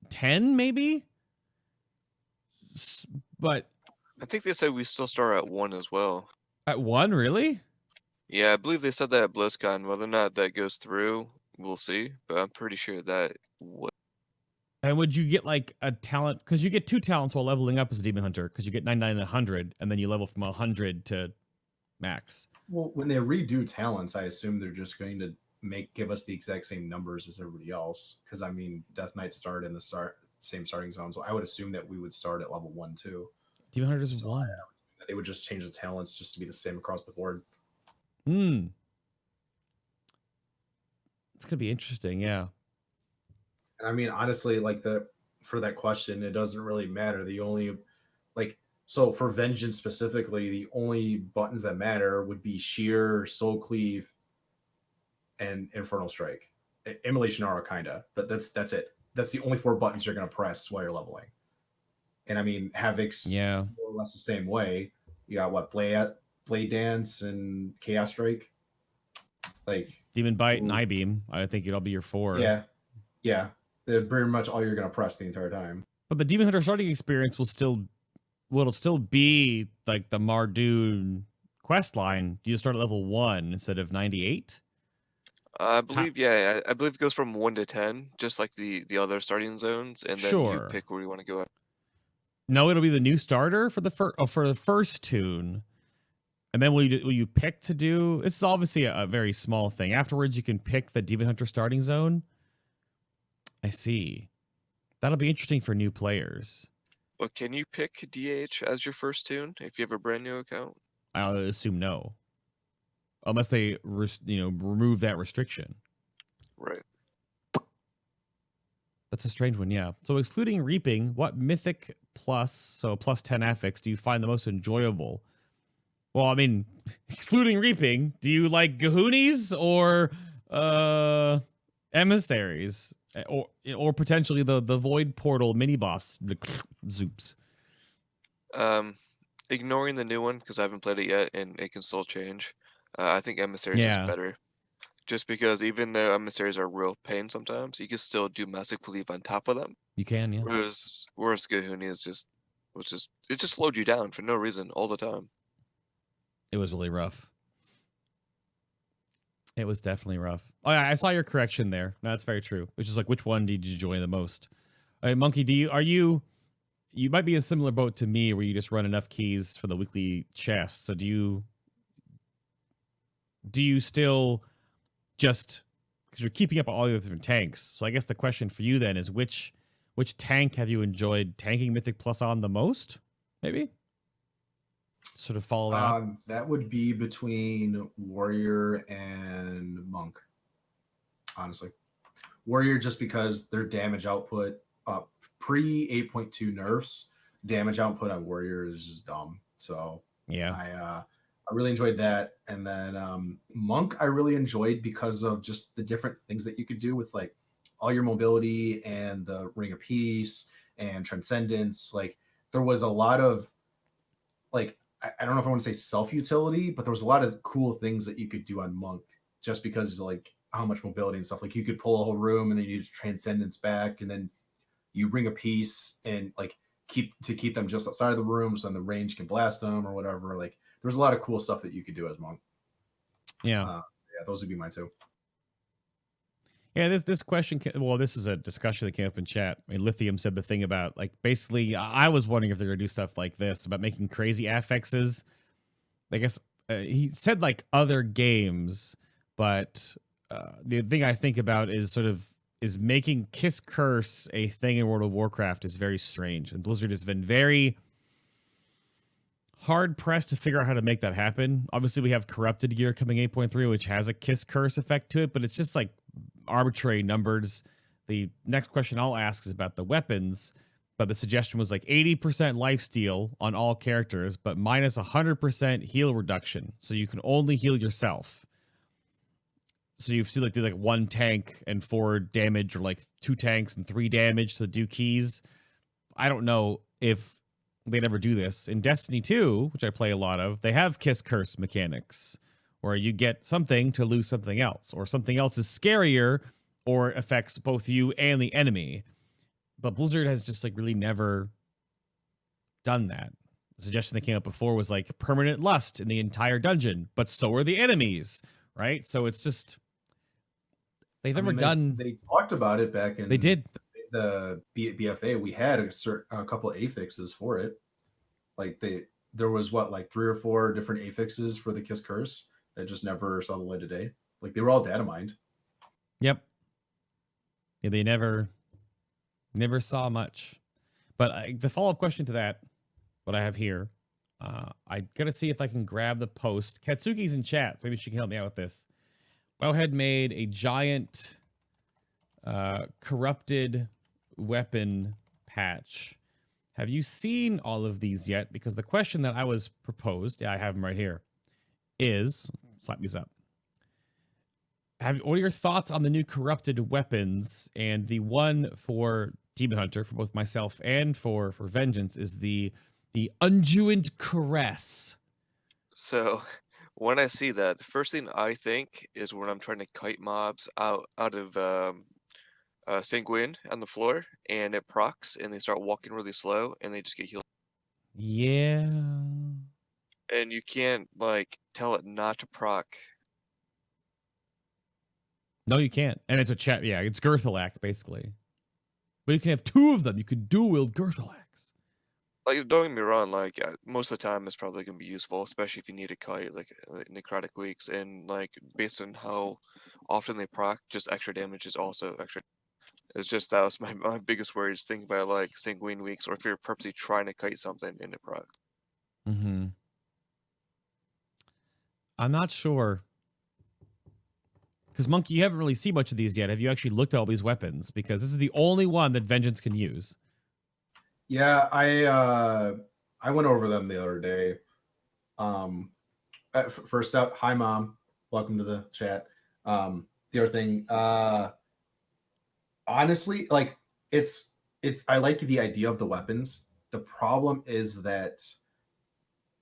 10, maybe? But I think they said we still start at 1 as well. At 1, really? Yeah, I believe they said that at BlizzCon. Whether or not that goes through, we'll see. But I'm pretty sure that would. And would you get like a talent? Because you get 2 talents while leveling up as a Demon Hunter. Because you get 99 and 100, and then you level from 100 to max. Well, when they redo talents, I assume they're just going to give us the exact same numbers as everybody else. Because I mean, Death Knight start in the same starting zone, so I would assume that we would start at level 1 too. Demon Hunters is 1. They would just change the talents just to be the same across the board. It's gonna be interesting, yeah. And I mean, honestly, like for that question, it doesn't really matter. The only so for Vengeance specifically, the only buttons that matter would be Shear, Soul Cleave, and Infernal Strike. Immolation Aura, kinda. That's it. That's the only 4 buttons you're gonna press while you're leveling. And I mean, Havoc's more or less the same way. You got what, Blade Dance and Chaos Strike, like Demon Bite and Eye Beam. I think it'll be your 4. Yeah. They're pretty much all you're gonna press the entire time. But the Demon Hunter starting experience will still be like the Mardoon quest line. You start at level 1 instead of 98. I believe, yeah. I believe it goes from 1 to 10, just like the other starting zones, and then you pick where you want to go at. No, it'll be the new starter for the first tune. And then will you pick to do? This is obviously a very small thing. Afterwards, you can pick the Demon Hunter starting zone. I see. That'll be interesting for new players. But can you pick DH as your first tune if you have a brand new account? I'll assume no, unless they remove that restriction. Right. That's a strange one, yeah. So excluding Reaping, what Mythic plus, so plus 10 affix, do you find the most enjoyable? Well, I mean, excluding Reaping, do you like Gahoonies or Emissaries? Or potentially the Void Portal mini boss, the Zoops? Ignoring the new one, because I haven't played it yet, and it can still change. I think Emissaries is better. Just because even though Emissaries are real pain sometimes, you can still do Massive Cleave on top of them. You can, yeah. Whereas Gahooni is it just slowed you down for no reason all the time. It was really rough. It was definitely rough. Oh yeah, I saw your correction there. No, that's very true. Which is like, which one did you enjoy the most? All right, Munkky, you might be in a similar boat to me where you just run enough keys for the weekly chest. So do you still just, because you're keeping up all the different tanks. So I guess the question for you then is which tank have you enjoyed tanking Mythic Plus on the most? Maybe? Sort of follow that. That would be between Warrior and Monk. Honestly, Warrior, just because their damage output pre 8.2 nerfs, damage output on Warrior is just dumb. So yeah, I really enjoyed that. And then Monk, I really enjoyed because of just the different things that you could do with like all your mobility and the Ring of Peace and Transcendence. Like there was a lot of like, I don't know if I want to say self-utility, but there was a lot of cool things that you could do on Monk just because of like how much mobility and stuff. Like you could pull a whole room and then you use Transcendence back, and then you Ring a Piece and like keep them just outside of the room so then the range can blast them or whatever. Like there's a lot of cool stuff that you could do as Monk. Yeah, those would be mine too. Yeah, this question, well, this is a discussion that came up in chat. I mean, Lithium said the thing about, like, basically, I was wondering if they're going to do stuff like this, about making crazy affixes. I guess he said, like, other games, but the thing I think about is is making Kiss Curse a thing in World of Warcraft is very strange. And Blizzard has been very hard-pressed to figure out how to make that happen. Obviously, we have Corrupted Gear coming 8.3, which has a Kiss Curse effect to it, but it's just, like, arbitrary numbers. The next question I'll ask is about the weapons. but the suggestion was like 80% lifesteal on all characters, but minus 100% heal reduction. So you can only heal yourself. So you see like do like 1 tank and 4 damage, or like 2 tanks and 3 damage to do keys. I don't know if they'd ever do this. In Destiny 2, which I play a lot of, they have Kiss Curse mechanics where you get something to lose something else, or something else is scarier or affects both you and the enemy. But Blizzard has just like really never done that. The suggestion that came up before was like permanent lust in the entire dungeon, but so are the enemies, right? So it's just they've never done. They talked about it back in. They did the BFA. We had a couple of affixes for it. Like there was like 3 or 4 different affixes for the Kiss Curse that just never saw the light of day. Like they were all data mined. Yep. Yeah, they never saw much. But the follow-up question to that, what I have here, I gotta see if I can grab the post. Katsuki's in chat. Maybe she can help me out with this. Wowhead made a giant corrupted weapon patch. Have you seen all of these yet? Because the question that I was proposed, I have them right here, is, slap these up. What are your thoughts on the new corrupted weapons? And the one for Demon Hunter, for both myself and for Vengeance, is the Unduant Caress. So when I see that, the first thing I think is when I'm trying to kite mobs out of Sanguine on the floor, and it procs, and they start walking really slow, and they just get healed. Yeah. And you can't like tell it not to proc. No, you can't. And it's a chat. Yeah, it's Girthalak, basically. But you can have 2 of them. You can dual wield Girthalaks. Like, don't get me wrong, like, most of the time it's probably going to be useful, especially if you need a kite, like necrotic weeks, and, like, based on how often they proc, just extra damage is also extra. It's just, that was my biggest worry, is thinking about, like, sanguine weeks, or if you're purposely trying to kite something in it proc. Mm-hmm. I'm not sure. Because, Munkky, you haven't really seen much of these yet. Have you actually looked at all these weapons? Because this is the only one that Vengeance can use. Yeah, I went over them the other day. First up, hi mom, welcome to the chat. The other thing, honestly, like it's I like the idea of the weapons. The problem is that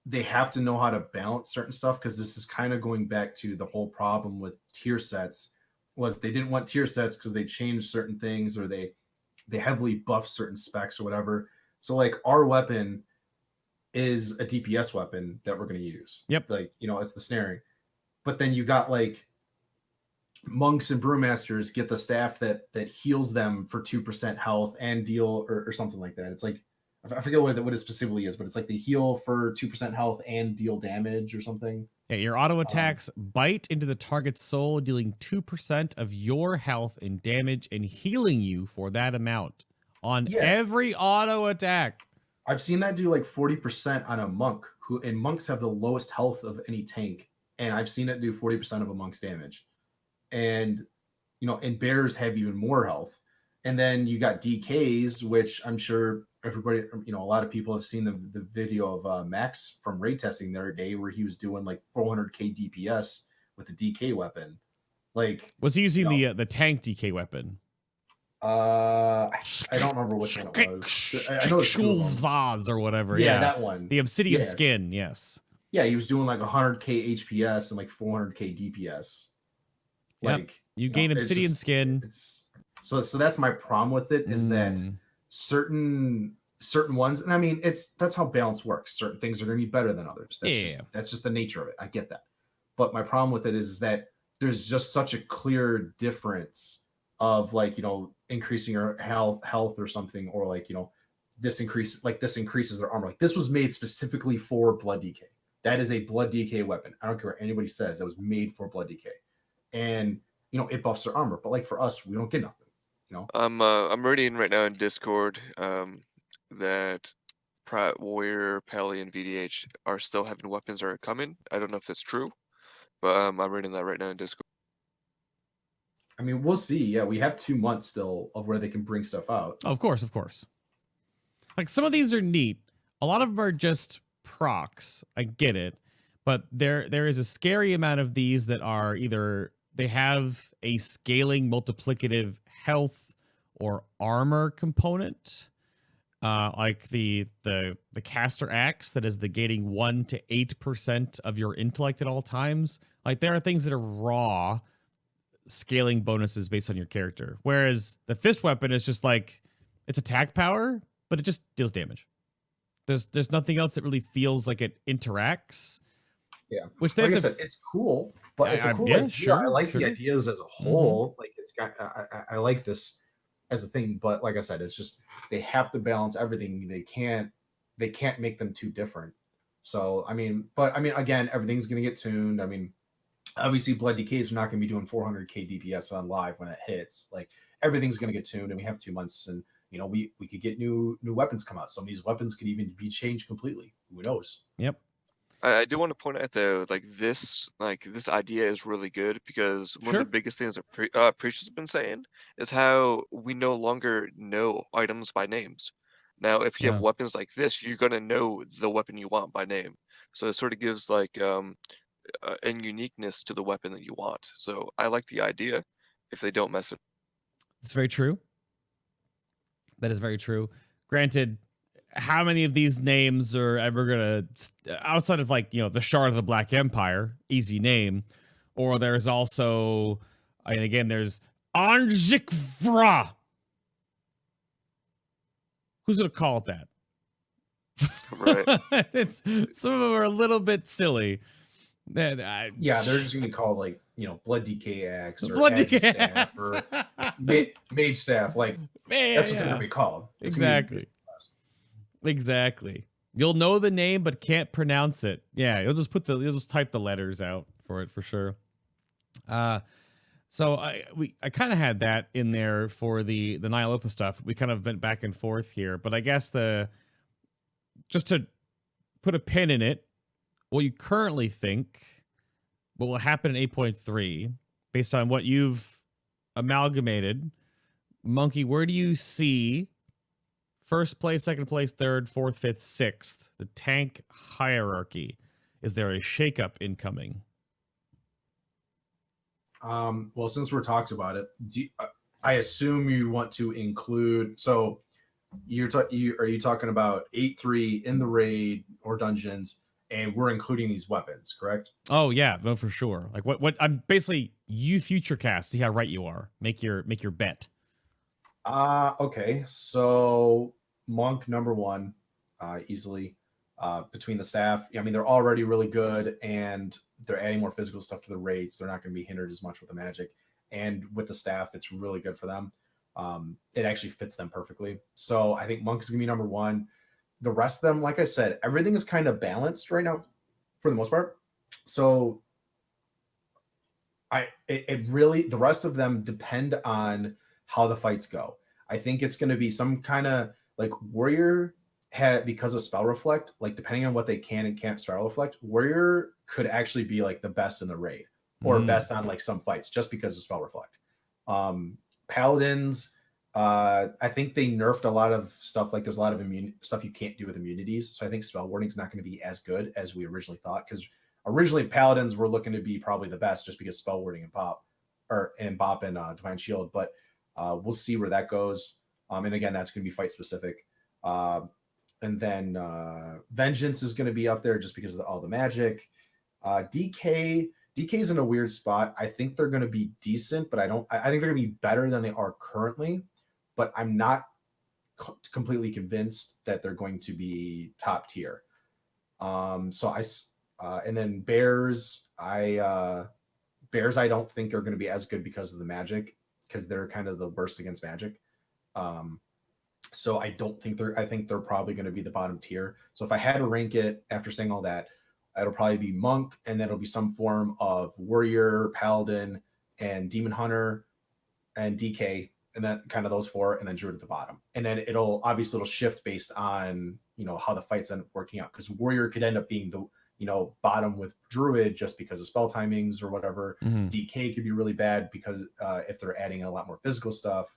they have to know how to balance certain stuff, because this is kind of going back to the whole problem with tier sets. Was they didn't want tier sets because they changed certain things, or they heavily buffed certain specs or whatever. So like our weapon is a DPS weapon that we're going to use. Yep. Like, it's the snaring. But then you got like monks and brewmasters get the staff that heals them for 2% health and deal or something like that. It's like, I forget what it specifically is, but it's like they heal for 2% health and deal damage or something. Yeah, your auto attacks bite into the target's soul, dealing 2% of your health and damage and healing you for that amount on every auto attack. I've seen that do like 40% on a monk, and monks have the lowest health of any tank. And I've seen it do 40% of a monk's damage. And, and bears have even more health. And then you got DKs, which I'm sure everybody, a lot of people have seen the video of Max from raid testing the other day, where he was doing like 400k DPS with the DK weapon. Like, was he using the tank DK weapon? I don't remember which one it was. I know it's Zaz or whatever. Yeah, that one. The obsidian skin. Yes. Yeah, he was doing like 100k HPS and like 400k DPS. Like, you gain obsidian skin. So that's my problem with it, is that certain ones, and I mean, that's how balance works. Certain things are going to be better than others. That's just the nature of it. I get that. But my problem with it is that there's just such a clear difference of like, increasing your health or something, or like, this increases their armor. Like, this was made specifically for blood DK. That is a blood DK weapon. I don't care what anybody says. That was made for blood DK. And, it buffs their armor. But like for us, we don't get nothing. I'm reading right now in Discord that Pratt, Warrior, Pally, and VDH are still having weapons that are coming. I don't know if it's true, but I'm reading that right now in Discord. I mean, we'll see. Yeah, we have 2 months still of where they can bring stuff out. Oh, of course. like some of these are neat. A lot of them are just procs. I get it. But there is a scary amount of these that are either they have a scaling multiplicative health or armor component. Like the caster axe that is negating 1 to 8% of your intellect at all times. Like there are things that are raw scaling bonuses based on your character. Whereas the fist weapon is just like it's attack power, but it just deals damage. There's nothing else that really feels like it interacts. Yeah, which they like I have to, said, it's cool, but it's a cool yeah, idea. sure, I like sure. the ideas as a whole. Like it's got, I like this as a thing, but like I said, it's just they have to balance everything. They can't make them too different. So I mean, again, everything's gonna get tuned. I mean, obviously, Blood DKs are not gonna be doing 400k DPS on live when it hits. Like everything's gonna get tuned, and we have 2 months, and you know we could get new weapons come out. Some of these weapons could even be changed completely. Who knows? Yep. I do want to point out though, like this idea is really good because one of the biggest things that Preach has been saying is how we no longer know items by names. Now, if you have weapons like this, you're gonna know the weapon you want by name. So it sort of gives like a uniqueness to the weapon that you want. So I like the idea if they don't mess it. It's very true. That is very true. Granted, how many of these names are ever gonna, outside of like, you know, the Shard of the Black Empire, easy name, or there's also, and again, there's Anjikvra. Who's gonna call it that? Right. It's, some of them are a little bit silly. Yeah, they're just gonna call it like, you know, Blood DK Axe or Blood Ag DK Staff or Mage Staff. Like that's what they're gonna be called. Exactly. You'll know the name but can't pronounce it. Yeah, you'll just type the letters out for it for sure. So I kind of had that in there for the Nihilotha stuff. We kind of went back and forth here, but I guess just to put a pin in it, what you currently think what will happen in 8.3 based on what you've amalgamated, Munkky, where do you see first place, second place, third, fourth, fifth, sixth, the tank hierarchy? Is there a shakeup incoming? Well, since we're talked about it, I assume you want to include. So, are you talking about 8.3 in the raid or dungeons, and we're including these weapons, correct? Oh yeah, no, for sure. Like what I'm basically you futurecast. See how right you are. Make your bet. Okay. So Monk number 1, easily. Between the staff, I mean, they're already really good, and they're adding more physical stuff to the raids. They're not going to be hindered as much with the magic, and with the staff, it's really good for them. It actually fits them perfectly. So I think Monk is going to be number 1. The rest of them, like I said, everything is kind of balanced right now, for the most part. So it really, the rest of them depend on how the fights go. I think it's going to be some kind of like warrior. Because of spell reflect, like depending on what they can and can't spell reflect, warrior could actually be like the best in the raid or best on like some fights just because of spell reflect. Paladins, I think they nerfed a lot of stuff. Like there's a lot of stuff you can't do with immunities, so I think spell warding is not going to be as good as we originally thought, because originally paladins were looking to be probably the best just because spell warding and bop and divine shield, but we'll see where that goes. And again, that's going to be fight specific. And then Vengeance is going to be up there just because of all the magic. DK's in a weird spot. I think they're going to be decent, but I think they're going to be better than they are currently. But I'm not completely convinced that they're going to be top tier. And then Bears, I don't think are going to be as good because of the magic, because they're kind of the worst against magic. So I think they're probably going to be the bottom tier. So if I had to rank it after saying all that, it'll probably be Monk, and then it'll be some form of Warrior, Paladin, and Demon Hunter, and DK, and then kind of those 4, and then Druid at the bottom. And then it'll shift based on, you know, how the fights end up working out, because Warrior could end up being the, you know, bottom with Druid just because of spell timings or whatever. DK could be really bad because if they're adding in a lot more physical stuff.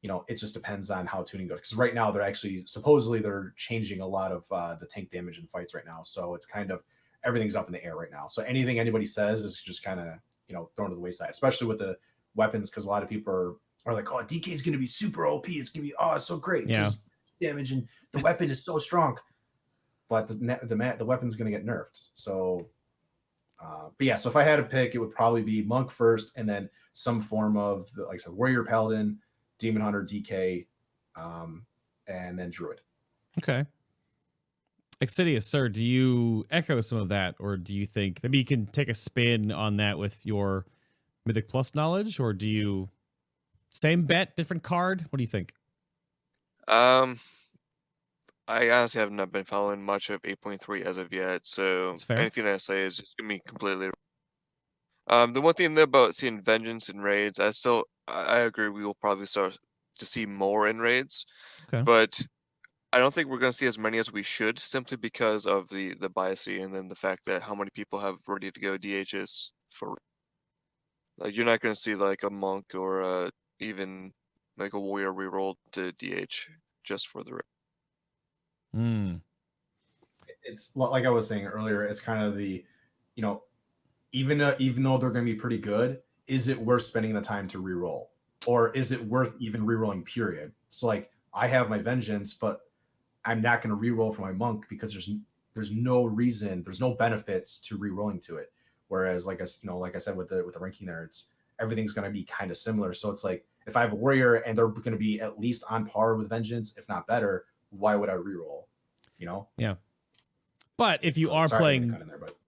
it just depends on how tuning goes. Because right now they're actually supposedly they're changing a lot of the tank damage in fights right now. So it's kind of everything's up in the air right now. So anything anybody says is just kind of thrown to the wayside, especially with the weapons, because a lot of people are like, oh, DK is going to be super OP. It's going to be it's so great because damage and the weapon is so strong. But the weapon's going to get nerfed. So, but yeah. So if I had to pick, it would probably be Monk first, and then some form of like I said, Warrior, Paladin, Demon Hunter, DK, and then Druid. Okay. Excidias, sir, do you echo some of that, or do you think maybe you can take a spin on that with your Mythic Plus knowledge, or do you same bet, different card? What do you think? I honestly have not been following much of 8.3 as of yet, so anything I say is just gonna be completely. The one thing about seeing Vengeance in raids, I agree we will probably start to see more in raids, but I don't think we're going to see as many as we should, simply because of the biasy and then the fact that how many people have ready to go DHs for. Like, you're not going to see like a monk or even like a warrior reroll to DH just for the raid. It's like I was saying earlier. It's kind of the, even though they're going to be pretty good, is it worth spending the time to reroll, or is it worth even rerolling? Period. So like I have my Vengeance, but I'm not going to reroll for my monk because there's no reason, there's no benefits to rerolling to it. Whereas like like I said with the ranking there, everything's going to be kind of similar. So it's like if I have a warrior and they're going to be at least on par with Vengeance, if not better, why would I reroll? Yeah. But if you are playing,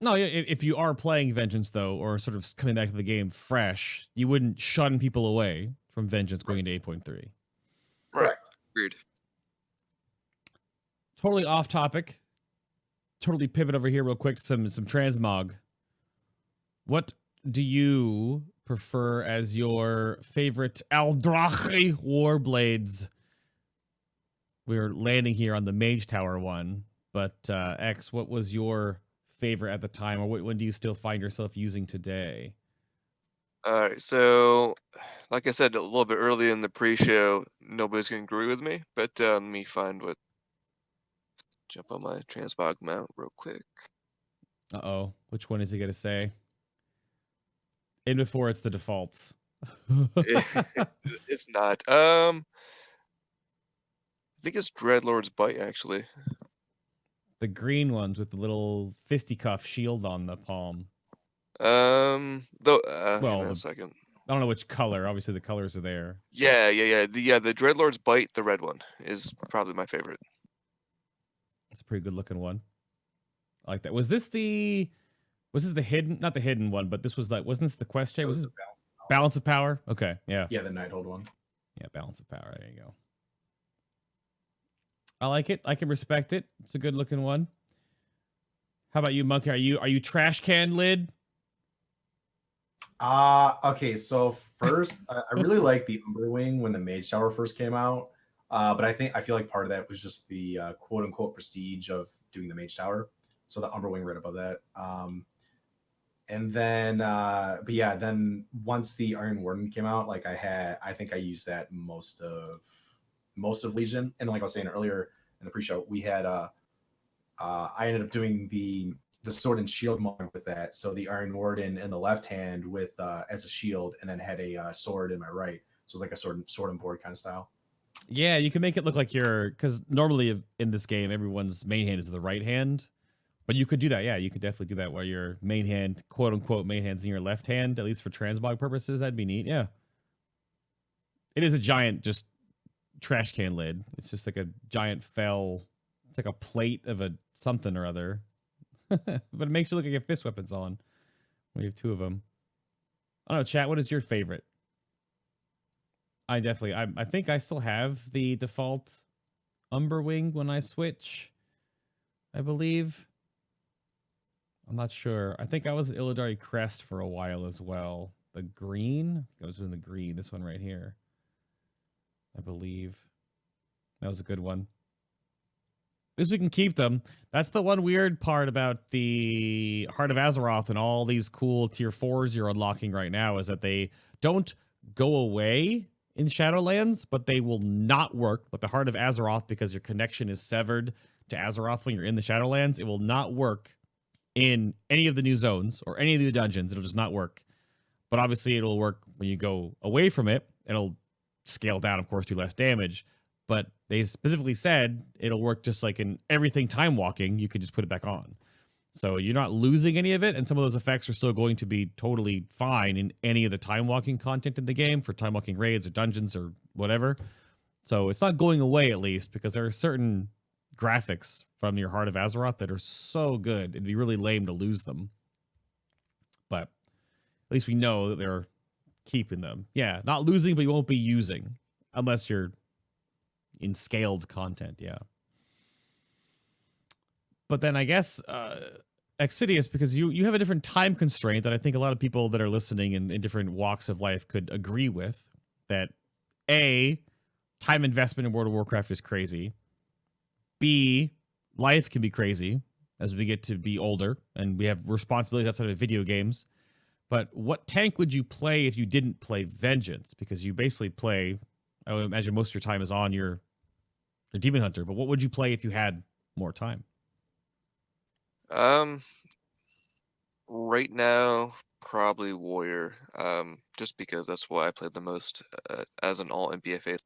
if you are playing Vengeance though, or sort of coming back to the game fresh, you wouldn't shun people away from Vengeance going into 8.3. Correct. Agreed. Totally off topic. Totally pivot over here real quick to some transmog. What do you prefer as your favorite Aldrachi Warblades? We're landing here on the Mage Tower one, but X, what was your favorite at the time, or when do you still find yourself using today? All right, so like I said a little bit early in the pre-show, nobody's gonna agree with me, but let me find what. Jump on my transmog mount real quick. Uh-oh. Which one is he going to say? In before it's the defaults. It's not. I think it's Dreadlord's Bite, actually. The green ones with the little fisticuff shield on the palm. Well, a second. I don't know which color. Obviously, the colors are there. Yeah. The Dreadlord's Bite, the red one, is probably my favorite. It's a pretty good looking one. I like that. Was this the hidden, not the hidden one, but this was like, wasn't this the quest chain? Was this Balance of Power? Okay, yeah. Yeah, the Nighthold one. Yeah, Balance of Power. There you go. I like it. I can respect it. It's a good looking one. How about you, Munkky? Are you trash can lid? Okay, so first, I really liked the Umberwing when the Mage Tower first came out. But I feel like part of that was just the quote unquote prestige of doing the Mage Tower. So the Umberwing right above that. And then, but yeah, then once the Iron Warden came out, like I think I used that most of Legion. And like I was saying earlier in the pre-show, we had I ended up doing the Sword and Shield mod with that. So the Iron Warden in the left hand with as a shield, and then had a sword in my right. So it's like a sword and board kind of style. Yeah, you can make it look like because normally in this game, everyone's main hand is the right hand. But you could do that. Yeah, you could definitely do that while your main hand, quote unquote, main hand's in your left hand, at least for transmog purposes. That'd be neat. Yeah. It is a giant just trash can lid. It's just like a giant fell. It's like a plate of a something or other. But it makes you look like you have fist weapons on. We have two of them. I don't know, chat, what is your favorite? I think I still have the default Umberwing when I switch, I believe. I'm not sure. I think I was Illidari Crest for a while as well. The green? I was in the green. This one right here. I believe. That was a good one. At least we can keep them. That's the one weird part about the Heart of Azeroth and all these cool tier 4s you're unlocking right now, is that they don't go away in Shadowlands, but they will not work. Like the Heart of Azeroth, because your connection is severed to Azeroth when you're in the Shadowlands, it will not work in any of the new zones or any of the dungeons. It'll just not work. But obviously it'll work when you go away from it. It'll scale down, of course, do less damage. But they specifically said it'll work just like in everything time walking. You could just put it back on. So you're not losing any of it, and some of those effects are still going to be totally fine in any of the time walking content in the game for time walking raids or dungeons or whatever. So it's not going away, at least, because there are certain graphics from your Heart of Azeroth that are so good. It'd be really lame to lose them. But at least we know that they're keeping them. Yeah, not losing, but you won't be using unless you're in scaled content. Yeah. But then I guess Excidias, because you have a different time constraint that I think a lot of people that are listening in different walks of life could agree with, that A, time investment in World of Warcraft is crazy. B, life can be crazy as we get to be older and we have responsibilities outside of video games. But what tank would you play if you didn't play Vengeance? Because you basically play, I would imagine most of your time is on your Demon Hunter, but what would you play if you had more time? Right now, probably Warrior. Just because that's what I played the most as an all MBFA.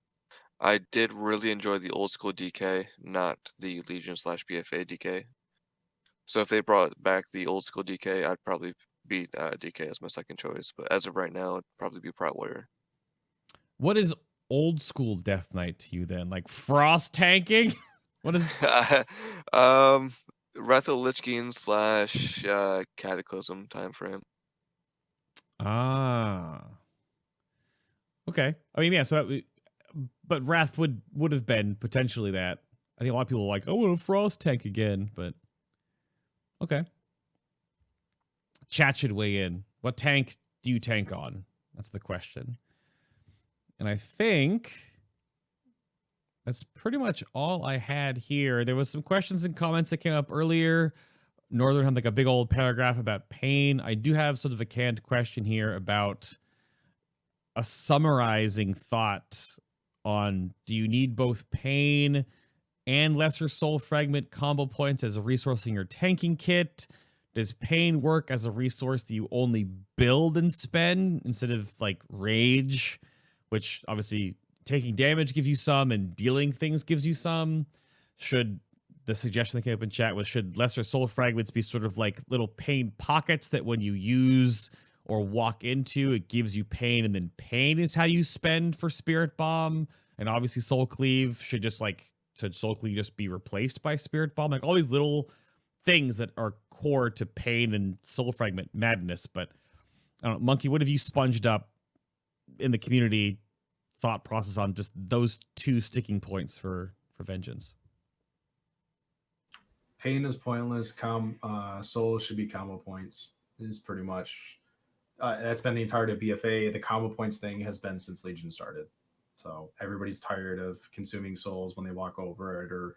I did really enjoy the old school DK, not the Legion / BFA DK. So if they brought back the old school DK, I'd probably beat DK as my second choice. But as of right now, it'd probably be Prot Warrior. What is old school Death Knight to you then? Like frost tanking? What is Wrath of Lich King / Cataclysm time frame. Ah. Okay. I mean, yeah, so but Wrath would have been potentially that. I think a lot of people are like, I want a frost tank again, but okay. Chat should weigh in. What tank do you tank on? That's the question. And I think that's pretty much all I had here. There was some questions and comments that came up earlier. Northern had like a big old paragraph about pain. I do have sort of a canned question here about a summarizing thought on, do you need both pain and lesser soul fragment combo points as a resource in your tanking kit? Does pain work as a resource that you only build and spend instead of like rage, which obviously taking damage gives you some and dealing things gives you some? Should the suggestion that came up in chat was, should lesser soul fragments be sort of like little pain pockets that when you use or walk into, it gives you pain, and then pain is how you spend for Spirit Bomb? And obviously Soul Cleave should Soul Cleave just be replaced by Spirit Bomb? Like all these little things that are core to pain and soul fragment madness. But I don't know, Munkky, what have you sponged up in the community thought process on just those two sticking points for Vengeance? Pain is pointless. Soul should be combo points. Is pretty much that's been the entirety of BFA. The combo points thing has been since Legion started. So everybody's tired of consuming souls when they walk over it, or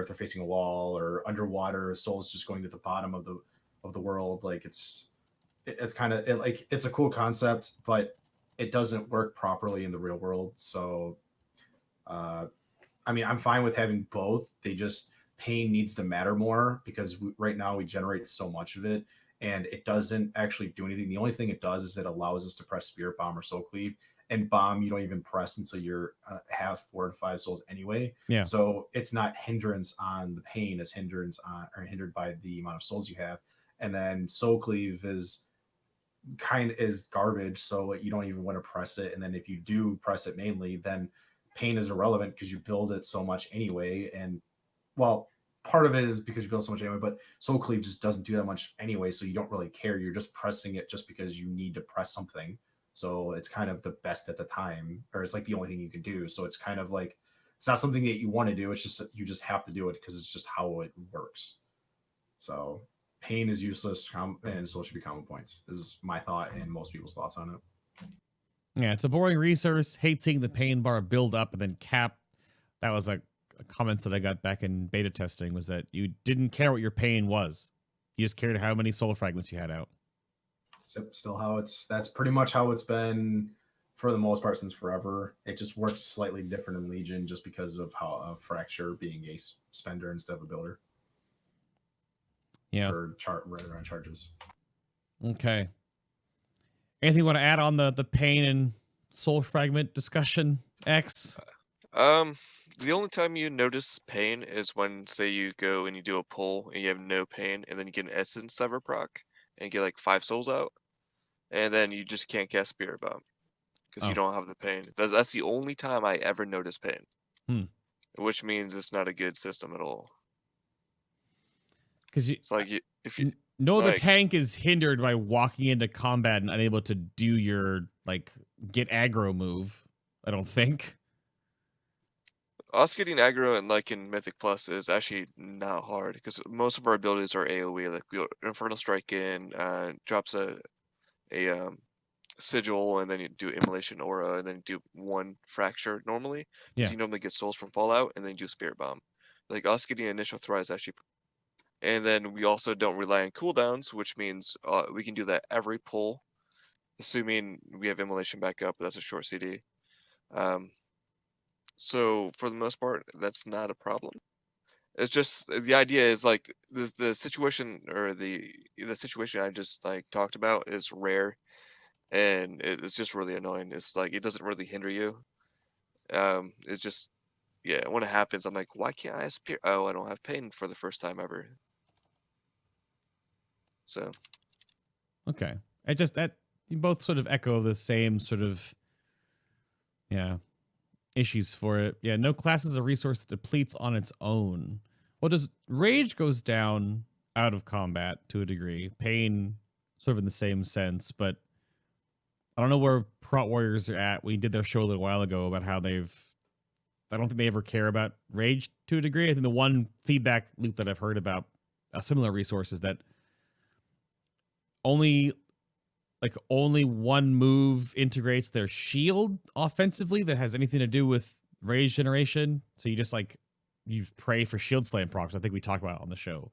if they're facing a wall or underwater, souls just going to the bottom of the world. Like it's kind of like it's a cool concept, but it doesn't work properly in the real world. So I mean, I'm fine with having both. Pain needs to matter more because right now we generate so much of it and it doesn't actually do anything. The only thing it does is it allows us to press Spirit Bomb or Soul Cleave, and Bomb you don't even press until you're have 4 to 5 souls anyway. Yeah. So it's not hindrance on the pain, it's hindered by the amount of souls you have. And then Soul Cleave is garbage, so you don't even want to press it. And then if you do press it mainly, then pain is irrelevant because you build it so much anyway. And well, part of it is because you build so much anyway, but Soul Cleave just doesn't do that much anyway, so you don't really care. You're just pressing it just because you need to press something. So it's kind of the best at the time, or it's like the only thing you can do. So it's kind of like, it's not something that you want to do. It's just, you just have to do it because it's just how it works. So pain is useless and soul should be common points is my thought and most people's thoughts on it. Yeah, it's a boring resource. Hate seeing the pain bar build up and then cap. That was a comments that I got back in beta testing, was that you didn't care what your pain was. You just cared how many soul fragments you had out. Still that's pretty much how it's been for the most part since forever. It just works slightly different in Legion just because of how Fracture being a spender instead of a builder. Yeah. Or rather on charges. Okay. Anything you want to add on the pain and soul fragment discussion, X? The only time you notice pain is when, say, you go and you do a pull and you have no pain, and then you get an Essence Sever proc and get like 5 souls out, and then you just can't cast Spirit Bomb because you don't have the pain. That's the only time I ever notice pain, which means it's not a good system at all. Because it's like if you no, like, the tank is hindered by walking into combat and unable to do your like get aggro move. I don't think. Us getting aggro and like in Mythic Plus is actually not hard because most of our abilities are AoE. Like we Infernal Strike in, drops a sigil, and then you do Immolation Aura, and then you do 1 Fracture normally. Yeah. You normally get souls from Fallout, and then you do Spirit Bomb. Like us getting initial threat is actually. And then we also don't rely on cooldowns, which means we can do that every pull, assuming we have Immolation back up, but that's a short CD. So for the most part, that's not a problem. It's just the idea is like the situation or the situation I just like talked about is rare, and it's just really annoying. It's like it doesn't really hinder you. It's just when it happens, I'm like, why can't I spear? Oh, I don't have pain for the first time ever. So okay, it just that you both sort of echo the same sort of issues for it. Yeah, no class is a resource that depletes on its own. Well, does rage goes down out of combat to a degree. Pain sort of in the same sense, but I don't know where Prot Warriors are at. We did their show a little while ago about how I don't think they ever care about rage to a degree. I think the one feedback loop that I've heard about a similar resource is that only one move integrates their shield offensively that has anything to do with rage generation. So you just you pray for shield slam procs. I think we talked about it on the show.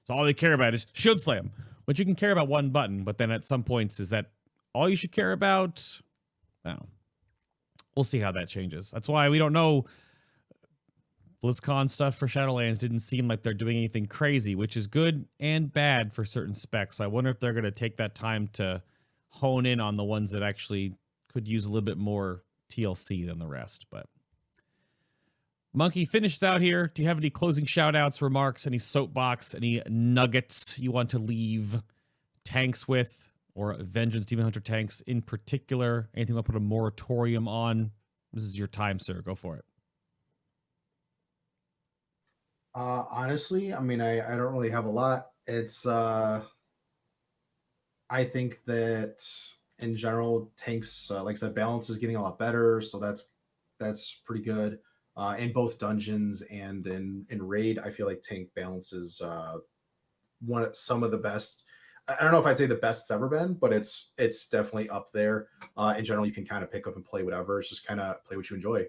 So all they care about is shield slam, which you can care about one button, but then at some points is that all you should care about? No. We'll see how that changes. That's why we don't know. BlizzCon stuff for Shadowlands didn't seem like they're doing anything crazy, which is good and bad for certain specs. So I wonder if they're going to take that time to hone in on the ones that actually could use a little bit more TLC than the rest. But Munkky, finishes out here. Do you have any closing shout outs, remarks, any soapbox, any nuggets you want to leave tanks with, or Vengeance Demon Hunter tanks in particular? Anything you want to put a moratorium on? This is your time, sir. Go for it. Honestly, I mean, I don't really have a lot. It's I think that in general, tanks, like I said, balance is getting a lot better, so that's pretty good. In both dungeons and in raid, I feel like tank balance is some of the best. I don't know if I'd say the best it's ever been, but it's definitely up there. In general, you can kind of pick up and play whatever. It's just kind of play what you enjoy.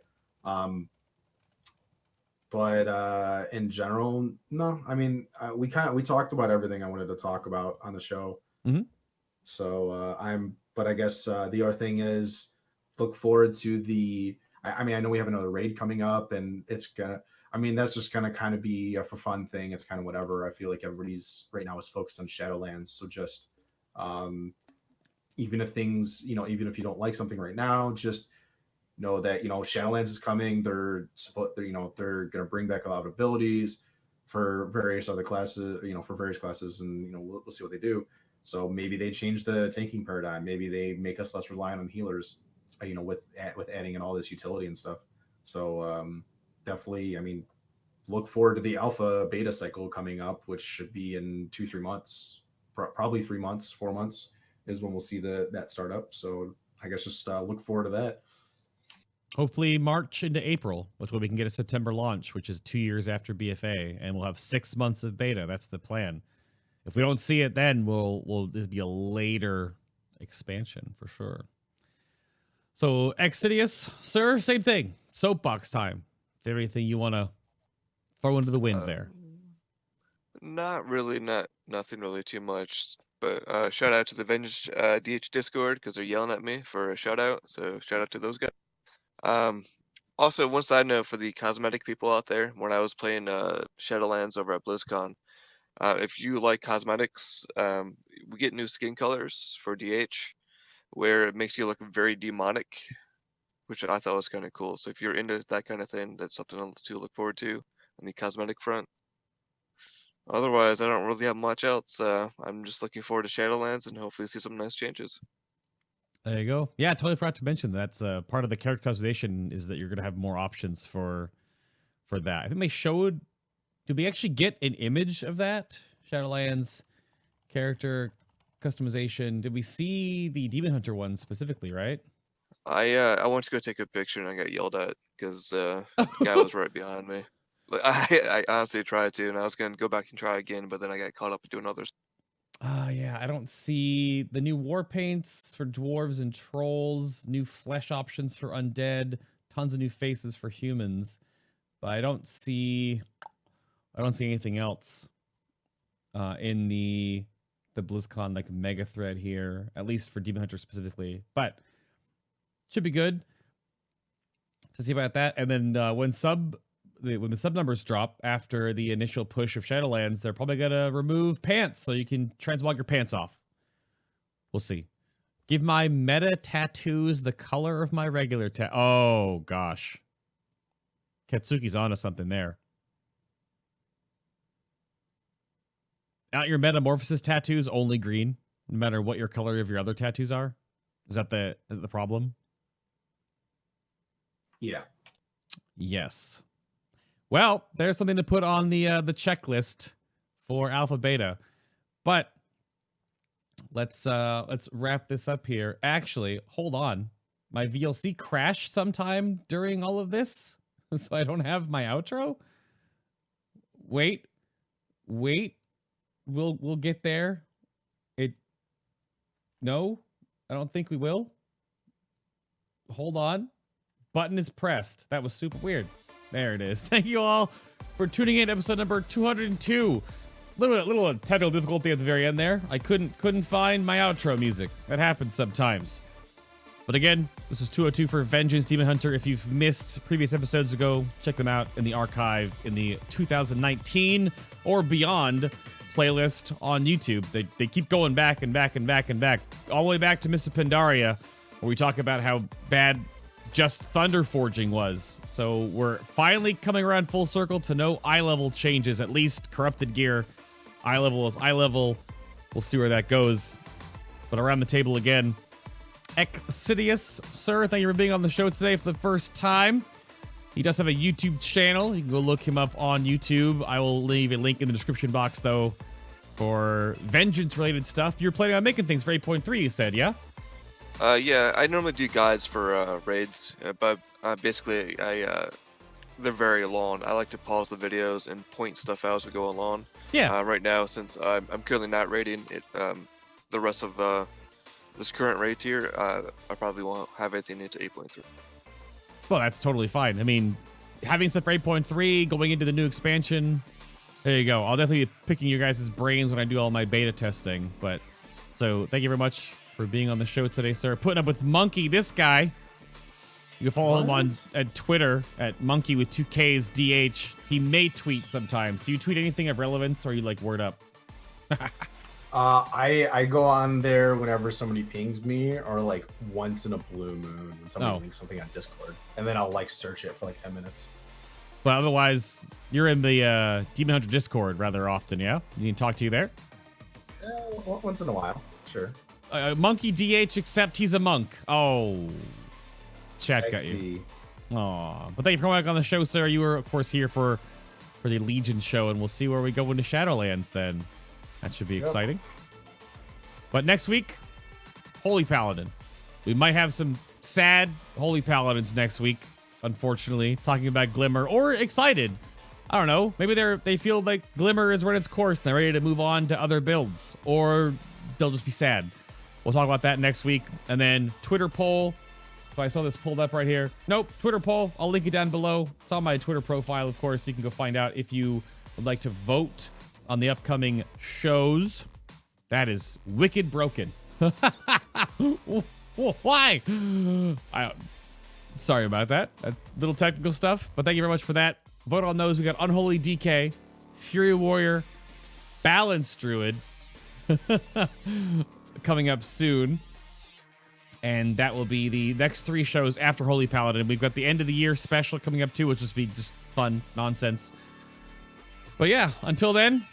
But in general, no. I mean, we talked about everything I wanted to talk about on the show. Mm-hmm. So but I guess the other thing is look forward to the. I mean, I know we have another raid coming up, and it's gonna. I mean, that's just gonna kind of be a for fun thing. It's kind of whatever. I feel like everybody's right now is focused on Shadowlands, so just even if things, even if you don't like something right now, just know that Shadowlands is coming. They're gonna bring back a lot of abilities for various other classes, for various classes, and we'll see what they do. So maybe they change the tanking paradigm. Maybe they make us less reliant on healers, with adding in all this utility and stuff. So definitely, I mean, look forward to the alpha beta cycle coming up, which should be in 2-3 months, probably 3 months, 4 months is when we'll see that start up. So I guess just look forward to that. Hopefully March into April, which way we can get a September launch, which is 2 years after BFA, and we'll have 6 months of beta. That's the plan. If we don't see it then, it'll be a later expansion for sure. So Excidias, sir, same thing. Soapbox time. Is there anything you want to throw into the wind there? Not really, nothing really too much. But shout out to the Vengeance DH Discord because they're yelling at me for a shout out. So shout out to those guys. Um, Also, one side note for the cosmetic people out there, when I was playing Shadowlands over at BlizzCon, if you like cosmetics, we get new skin colors for DH where it makes you look very demonic, which I thought was kind of cool. So if you're into that kind of thing, that's something to look forward to on the cosmetic front. Otherwise, I don't really have much else. I'm just looking forward to Shadowlands and hopefully see some nice changes. There you go. Yeah, I totally forgot to mention that's part of the character customization is that you're gonna have more options for that. I think they showed. Did we actually get an image of that Shadowlands character customization? Did we see the Demon Hunter one specifically? Right. I went to go take a picture and I got yelled at because the guy was right behind me. Like I honestly tried to, and I was gonna go back and try again, but then I got caught up doing others. Yeah, I don't see the new war paints for dwarves and trolls, new flesh options for undead, tons of new faces for humans, but I don't see anything else in the BlizzCon like mega thread here, at least for Demon Hunter specifically. But should be good to see about that. And then when the sub numbers drop after the initial push of Shadowlands, they're probably gonna remove pants so you can transmog your pants off. We'll see. Give my meta tattoos the color of my regular Oh gosh, Katsuki's onto something there. Out your metamorphosis tattoos only green, no matter what your color of your other tattoos are. Is that the problem? Yeah. Yes. Well, there's something to put on the checklist for alpha beta. But let's wrap this up here. Actually, hold on. My VLC crashed sometime during all of this, so I don't have my outro. Wait. We'll get there. No, I don't think we will. Hold on. Button is pressed. That was super weird. There it is. Thank you all for tuning in to episode number 202. Little technical difficulty at the very end there. I couldn't find my outro music. That happens sometimes. But again, this is 202 for Vengeance Demon Hunter. If you've missed previous episodes ago, check them out in the archive in the 2019 or beyond playlist on YouTube. They keep going back and back and back and back, all the way back to Mr. Pandaria, where we talk about how bad just Thunder Forging was. So we're finally coming around full circle to no eye level changes, at least corrupted gear. Eye level is eye level. We'll see where that goes. But around the table again, Excidias, sir, thank you for being on the show today for the first time. He does have a YouTube channel. You can go look him up on YouTube. I will leave a link in the description box, though, for Vengeance-related stuff. You're planning on making things for 8.3, you said, yeah? Yeah, I normally do guides for raids, but basically they're very long. I like to pause the videos and point stuff out as we go along. Yeah. Right now, since I'm currently not raiding it, the rest of this current raid tier, I probably won't have anything into 8.3. Well, that's totally fine. I mean, having stuff for 8.3, going into the new expansion, there you go. I'll definitely be picking your guys' brains when I do all my beta testing. But so thank you very much for being on the show today, sir. Putting up with Munkky, this guy. You can follow him on at Twitter at Munkky with 2 Ks DH. He may tweet sometimes. Do you tweet anything of relevance, or are you like word up? I go on there whenever somebody pings me, or like once in a blue moon when somebody links something on Discord, and then I'll like search it for like 10 minutes. But otherwise, you're in the Demon Hunter Discord rather often, yeah? You can talk to you there? Once in a while, sure. Munkky DH, except he's a monk. Oh, chat got you. Aw, but thank you for coming back on the show, sir. You were, of course, here for the Legion show, and we'll see where we go into Shadowlands then. That should be exciting. But next week, Holy Paladin. We might have some sad Holy Paladins next week, unfortunately, talking about Glimmer, or excited. I don't know. Maybe they feel like Glimmer is run its course and they're ready to move on to other builds, or they'll just be sad. We'll talk about that next week. And then Twitter poll. If I saw this pulled up right here. Nope, Twitter poll. I'll link it down below. It's on my Twitter profile, of course. So you can go find out if you would like to vote on the upcoming shows. That is wicked broken. Why? Sorry about that. Little technical stuff, but thank you very much for that. Vote on those. We got Unholy DK, Fury Warrior, Balanced Druid coming up soon. And that will be the next 3 shows after Holy Paladin. We've got the end of the year special coming up too, which will just be just fun nonsense. But yeah, until then,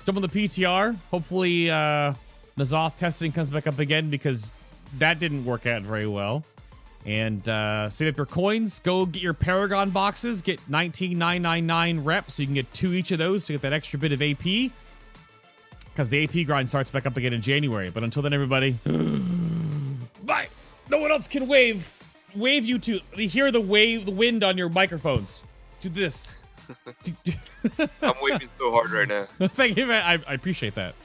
jump on the PTR. Hopefully N'Zoth testing comes back up again because that didn't work out very well. And save up your coins. Go get your Paragon boxes. Get 19,999 reps so you can get 2 each of those to get that extra bit of AP. Because the AP grind starts back up again in January. But until then, everybody, bye. No one else can wave. Wave you to hear the wind on your microphones. Do this. I'm waving so hard right now. Thank you, man. I appreciate that.